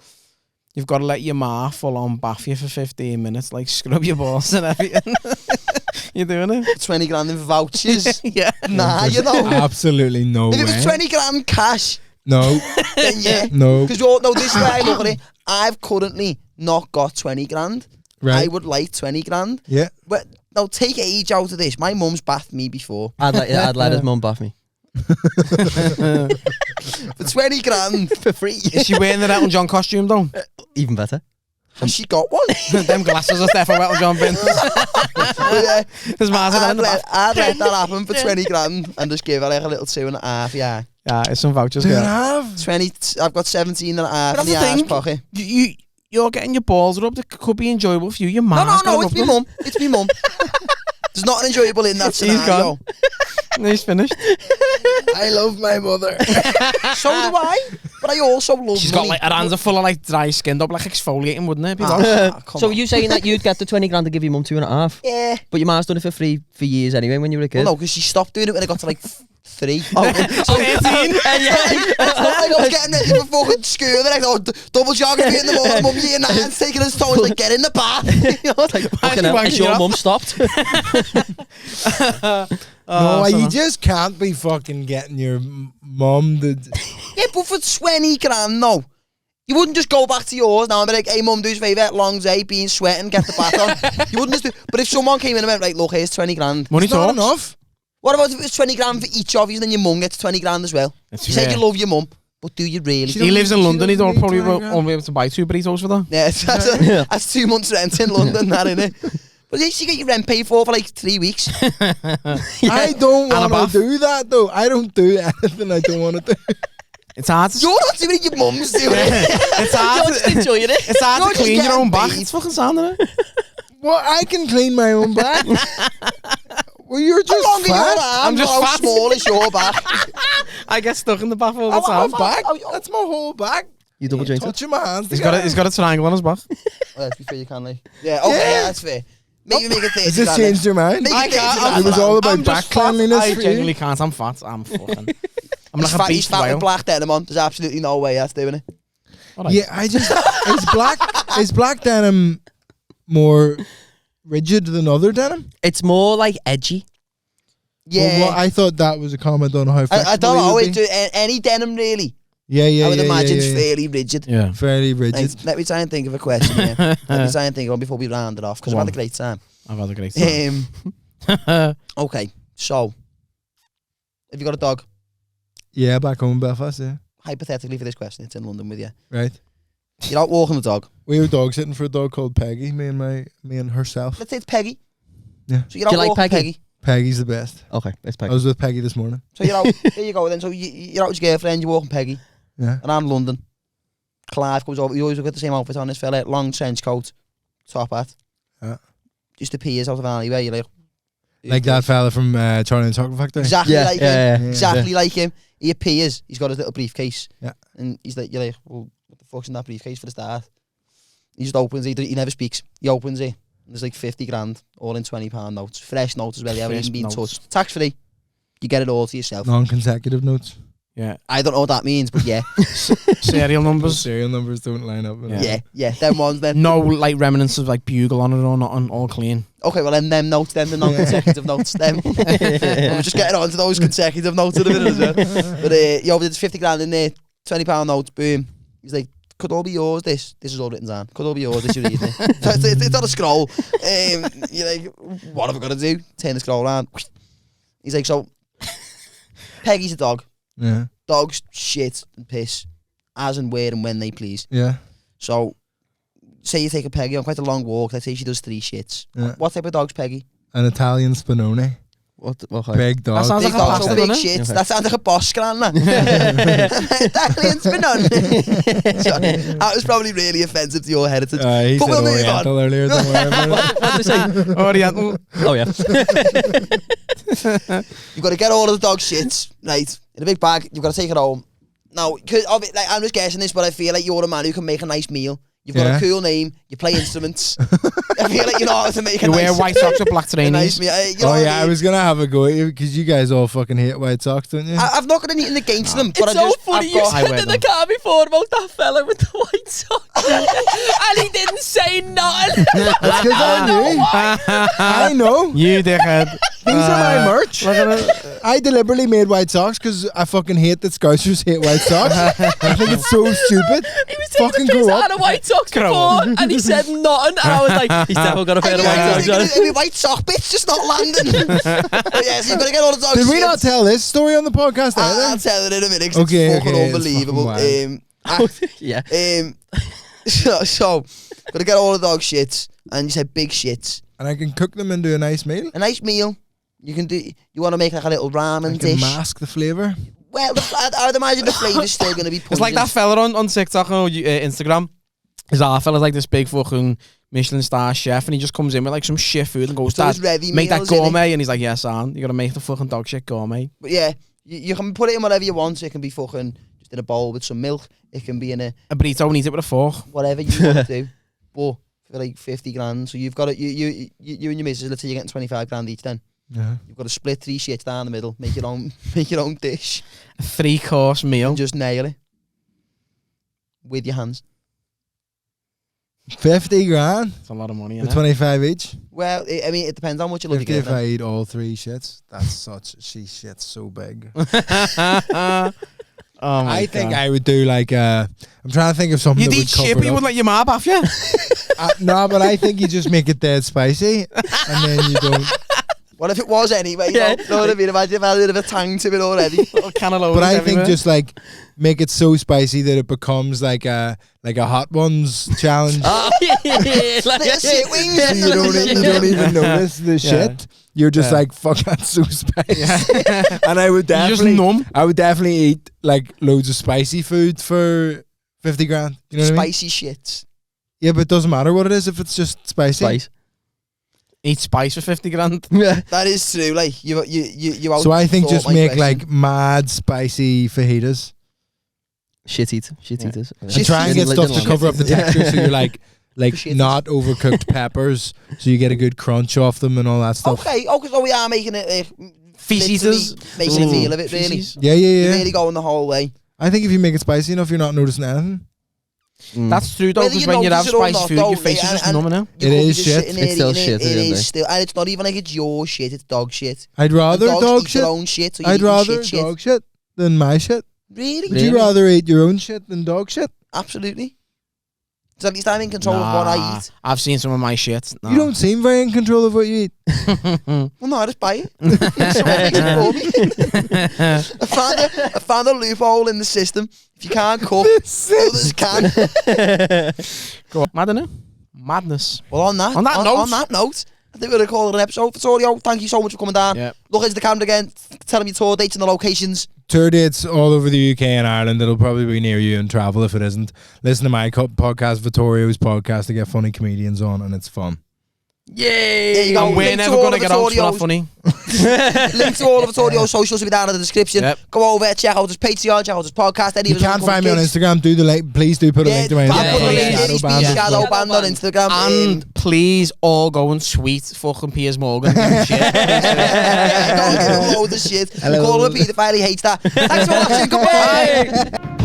B: you've got to let your ma full on bath you for 15 minutes, like scrub your balls and everything. You doing it?
C: 20 grand in vouchers.
B: Yeah.
C: Nah, you know.
A: Absolutely no
C: If it was
A: way.
C: 20 grand cash,
A: No,
C: then yeah.
A: no.
C: Because you all know this way I look at it. I've currently not got 20 grand. I
A: Right.
C: would like 20 grand.
A: Yeah.
C: But now take age out of this. My mum's bathed me before.
D: I'd let his mum bath me.
C: For 20 grand for free.
B: Is she wearing the Elton John costume though?
D: Even better.
C: Has she got one?
B: Them glasses are Stefan Elton John bin.
C: Yeah.
B: There's Mars in the bath.
C: I'd let that happen for 20 grand and just give her like a little 2.5, yeah.
B: Yeah, it's some vouchers.
A: Do you
B: Girl.
A: have?
C: 20, I've got 17 and a half
B: But
C: in the
B: that's the
C: arse
B: thing.
C: pocket.
B: You're getting your balls rubbed. It could be enjoyable for you. Your
C: No,
B: mom's
C: it's me mum. It's me mum. There's nothing enjoyable in that
B: He's
C: scenario.
B: gone. He's finished.
A: I love my mother.
C: So do I. But I also love
B: She's got
C: money.
B: like her hands are full of like dry skinned up, like exfoliating, wouldn't it? Be like,
C: Come
D: So
C: on.
D: are you saying that you'd get the 20 grand to give your mum 2.5?
C: Yeah.
D: But your mom's done it for free for years anyway when you were a kid?
C: Well, no, because she stopped doing it when I got to like 3.
B: Oh, 13.
C: It's not like I was getting ready for fucking school. Then I go, double geography in the morning. Mum, year 9's taking us toys. Like, get in the bath. You know, like,
D: Fucking hell, has your mum stopped?
A: No, you just can't be fucking getting your mum to.
C: yeah, but for 20 grand, no. You wouldn't just go back to yours now and be like, hey, mum, do us a favour, long day, being sweating, get the bath on. You wouldn't just do. But if someone came in and went, right, look, here's 20 grand.
B: Money
A: It's not
B: talks.
A: enough.
C: What about if it was 20 grand for each of you and then your mum gets 20 grand as well?
B: It's
C: You said
B: rare.
C: you love your mum, but do you really?
B: He lives in
A: She
B: London. He
A: doesn't
B: don't
A: need
B: probably
A: 20 grand.
B: won't be able to buy 2 burritos for that.
C: Yeah, that's 2 months rent in London, that, innit? But at least you get your rent paid for like 3 weeks.
A: I don't
B: And a
A: want
B: bath.
A: to do that though. I don't do anything I don't want to do.
B: It's hard to.
C: You're not doing it, your mum's doing it.
B: It's hard.
D: You're just enjoying it.
B: It's hard
C: You're
B: to
C: just
B: clean your own
C: getting
B: back.
C: paid.
B: It's fucking sound, isn't it?
A: Well, I can clean my own back. Well, you're
C: How
A: just
C: long are your
A: fat.
C: arms?
B: I'm just
C: How
B: fat.
C: small is your back?
B: I get stuck in the bath all the
C: How
B: time.
C: fat?
A: That's my whole back.
D: You double jointed?
A: Touching my hands.
B: He's got a triangle on his back.
C: Oh, to be fair, you can, like. Yeah, okay, yeah, that's fair. Maybe make it 30
A: Has this
C: grand.
A: changed your mind?
C: Make it 30
B: can't.
C: grand.
A: It was all about
B: I'm
A: back
B: just fat.
A: cleanliness
B: I
A: for
B: genuinely
A: you.
B: can't. I'm fat. I'm fucking. I'm
C: He's
B: like a
C: fat, he's
B: beast
C: fat with
B: whale.
C: black denim on. There's absolutely no way that's doing it.
B: Alright.
A: Yeah, I just is black denim more rigid than other denim?
D: It's more like edgy.
C: Yeah.
A: Well, I thought that was a comment on how flexible
C: I don't know.
A: you would be.
C: Any denim, really.
A: Yeah, yeah,
C: I would
A: yeah,
C: imagine
A: yeah,
C: it's
A: yeah.
C: fairly rigid.
B: Yeah.
A: Fairly rigid.
C: Right, let me try and think of a question here. Let me try and think of one before we round it off, because I've had a great time.
B: I've had a great time.
C: Okay, so, have you got a dog?
A: Yeah, back home in Belfast, yeah.
C: Hypothetically for this question, it's in London with you.
A: Right.
C: You're out walking the dog.
A: We were dog sitting for a dog called Peggy, me and herself.
C: Let's say it's Peggy.
A: Yeah.
C: So you're out
D: Do you like
C: walking
D: Peggy?
C: Peggy.
A: Peggy's the best.
D: Okay, it's
A: I
D: Peggy.
A: was with Peggy this morning.
C: So you're out, here you go then. So you're out with your girlfriend, you're walking Peggy,
A: Yeah.
C: around London. Clive comes over, you always got the same outfit on, this fella, long trench coat, top hat.
A: Yeah.
C: Just the Piers out of an alleyway, you're
A: Like that fella from Charlie and the Chocolate Factory.
C: Exactly
D: Yeah,
C: like
D: yeah,
C: him.
D: yeah.
C: Exactly like him. He appears, he's got his little briefcase.
A: Yeah.
C: And he's like, you're like, well, what the fuck's in that briefcase for the start? He just opens it, he never speaks. He opens it, and there's like 50 grand, all in £20 notes. Fresh notes as well, you haven't
B: Fresh
C: even been
B: notes.
C: touched. Tax free. You get it all to yourself.
A: Non-consecutive notes.
B: Yeah.
C: I don't know what that means, but yeah.
B: Serial numbers.
A: Serial numbers don't line up.
C: yeah, them ones then.
B: No like remnants of like bugle on it or nothing. All clean.
C: Okay, well then them notes, then the non-consecutive notes, them. We're just getting on to those consecutive notes in a minute as well. But yo, there's 50 grand in there, £20 notes, boom. He's like, could all be yours, this is all written down. Could all be yours, this you're reading. So it's on a scroll. You're like, what have I got to do? Turn the scroll around. He's like, so, Peggy's a dog.
A: Yeah.
C: Dogs shit and piss as and where and when they please.
A: Yeah.
C: So, say you take a Peggy on quite a long walk. Let's say she does 3 shits.
A: Yeah.
C: What type of dog's Peggy?
A: An Italian Spinone.
D: What?
A: Big dog.
B: That sounds
C: Big
B: like a
C: dogs,
B: pasta,
C: big
B: doesn't it?
C: shits.
D: Okay.
C: That sounds like a boss grandma. Italian Spinone. So, that was probably really offensive to your heritage.
A: He
C: But
A: said
C: we'll move
A: Oriental
C: on.
A: earlier. Don't worry about it.
D: What did they say?
B: Oriental.
D: Oh, yeah.
C: You've got to get all of the dog shits, right? in a big bag. You've got to take it home. Now, cause of it, like, I'm just guessing this, but I feel like you're a man who can make a nice meal. You've got a cool name. You play instruments. I feel like you know how to make a
B: You
C: nice
B: wear white socks with black
C: a nice
B: trainees.
C: meal. You know
A: Oh
C: what
A: yeah,
C: I
A: I
C: mean?
A: was gonna have a go at you because you guys all fucking hate white socks, don't you?
C: I've not got anything against them, but
D: It's
C: I
D: so
C: just
D: funny
C: I've
D: you
C: got,
B: I
D: said
B: wear
D: in the
B: them.
D: car before about that fella with the white socks. And he didn't say nothing.
A: That's because I knew. I know.
B: You dickhead.
A: These are my merch.
B: Look at it.
A: I deliberately made white socks because I fucking hate that Scousers hate white socks. I think it's so stupid.
D: He was
A: Fucking
D: taking a piss
A: grow
D: out
A: up.
D: of white socks
B: Grow
D: before, and he said nothing. And I was like, he's definitely got a pair of white socks on.
C: white sock bit's just not landing. But yeah, so you've got to get all the dog
A: Did we
C: shit.
A: not tell this story on the podcast
C: I'll
A: either?
C: tell it in a minute 'cause
A: Okay,
C: it's fucking
A: okay, it's
C: unbelievable.
A: fucking wild.
D: Yeah.
C: So gotta get all the dog shits, and you said big shits.
A: And I can cook them into a nice meal.
C: A nice meal. You can do. You want to make like a little ramen
A: I can
C: dish.
A: mask the flavour.
C: Well, I'd imagine the flavour's still gonna be.
B: It's like that fella on TikTok or Instagram. His our fella's like this big fucking Michelin star chef, and he just comes in with like some shit food and goes,
C: Those
B: "Dad,
C: ready
B: make that
C: meals, innit?"
B: gourmet." And he's like, "Yes, son, you gotta make the fucking dog shit gourmet."
C: But yeah, you can put it in whatever you want. It can be fucking just in a bowl with some milk. It can be in a
B: A burrito and eat it with a fork.
C: whatever you want to do. But for like 50 grand, so you've got it. You and your missus. Let's say you're getting 25 grand each. Then
A: Yeah.
C: you've got to split 3 shits down the middle. Make your own. Make your own dish.
B: A 3-course meal.
C: And just nail it with your hands.
A: 50 grand
B: It's a lot of money.
A: for
B: Innit?
A: 25 each.
C: Well, I mean, it depends on what you love
A: 50
C: to
A: if
C: get.
A: I eat all 3 shits. That's such. She shits so big.
B: Oh my
A: I think
B: God.
A: I would do like I'm trying to think of something
B: You'd
A: that
B: eat
A: would
B: shit,
A: cover
B: but
A: it
B: you
A: up.
B: wouldn't let your mom off you.
A: No, but I think you just make it dead spicy, and then you don't.
C: What if it was anyway?
D: Yeah.
C: You know what I mean? Imagine if I had a bit of a tang to it already.
B: Little cantaloupe
A: But I
B: everywhere.
A: think just like make it so spicy that it becomes like a hot ones challenge.
D: Oh, yeah. Like,
C: They're shit wings.
A: So you don't even notice the shit. You're just
B: Yeah.
A: like, fuck, that's so spicy. And I would
B: You're just
A: definitely,
B: numb.
A: I would definitely eat like loads of spicy food for 50 grand. You know what I mean?
C: Spicy shits.
A: Yeah, but it doesn't matter what it is if it's just spicy.
D: Spice.
B: Eat spice for 50 grand.
D: Yeah.
C: That is true. Like you
A: So I think
C: outthought
A: just
C: my
A: make
C: question.
A: like mad spicy fajitas
D: Shit eaters.
A: and try and get
D: Little
A: stuff to
D: ones.
A: cover up the texture so you're like
C: Fajitas.
A: not overcooked peppers so you get a good crunch off them and all that stuff.
C: Okay, so we are making it
B: Fish eaters.
C: making a deal of it, really.
B: Feces.
A: Yeah,
C: You're
A: yeah.
C: really going the whole way.
A: I think if you make it spicy enough, you're not noticing anything.
B: That's true though,
C: Whether
B: because
C: you
B: when you have
C: notice it or
B: spicy
C: not,
B: food,
C: though,
B: your face is just
C: and-
B: numbing out.
C: You
A: It
C: could be
A: is
C: just
A: shit.
C: sitting there
D: It's still
C: eating
D: shit,
C: It
D: isn't
C: is
D: it?
C: still, and it's not even like it's your shit. It's dog shit.
A: I'd rather
C: And dogs
A: dog
C: eat
A: shit.
C: their own shit. So you're
A: I'd
C: eating
A: rather
C: shit.
A: dog shit than my shit.
C: Really?
A: Would you rather eat your own shit than dog shit?
C: Absolutely. So at least I'm in control of what I eat.
B: I've seen some of my shit. Nah.
A: You don't seem very in control of what you eat.
C: Well, no, I just buy it. Someone makes it for me. I found a loophole in the system. If you can't cook, others can.
B: Go on. Mad, innit? Madness.
C: Well, on that note, I think we're going to call it an episode. Vittorio, thank you so much for coming down.
B: Yep.
C: Look into the camera again. Tell them your tour dates and the locations.
A: Tour dates all over the UK and Ireland. It'll probably be near you and travel if it isn't. Listen to my podcast, Vittorio's podcast, to get funny comedians on, and it's fun.
C: There you go.
B: And we're
C: Link
B: never
C: to all
B: going to
C: of
B: get out for that
C: Vittorio's-
B: funny.
C: Link to all of Vittorio's socials will be down in the description.
B: Yep.
C: Go over, check out his Patreon, check out his podcast. Any
A: You
C: of his
A: can't
C: upcoming
A: find me on
C: gigs.
A: Instagram. Do the link. Please do put a link to my
C: I'll
A: Instagram.
C: put a link
A: Shadow
C: in his
A: Band.
C: Shadow Band on Instagram.
B: And please all go and tweet fucking Piers Morgan. Give him shit.
C: Don't give him loads of shit.
A: Hello.
C: Call him a paedophile, he hates that. Thanks for watching. Goodbye.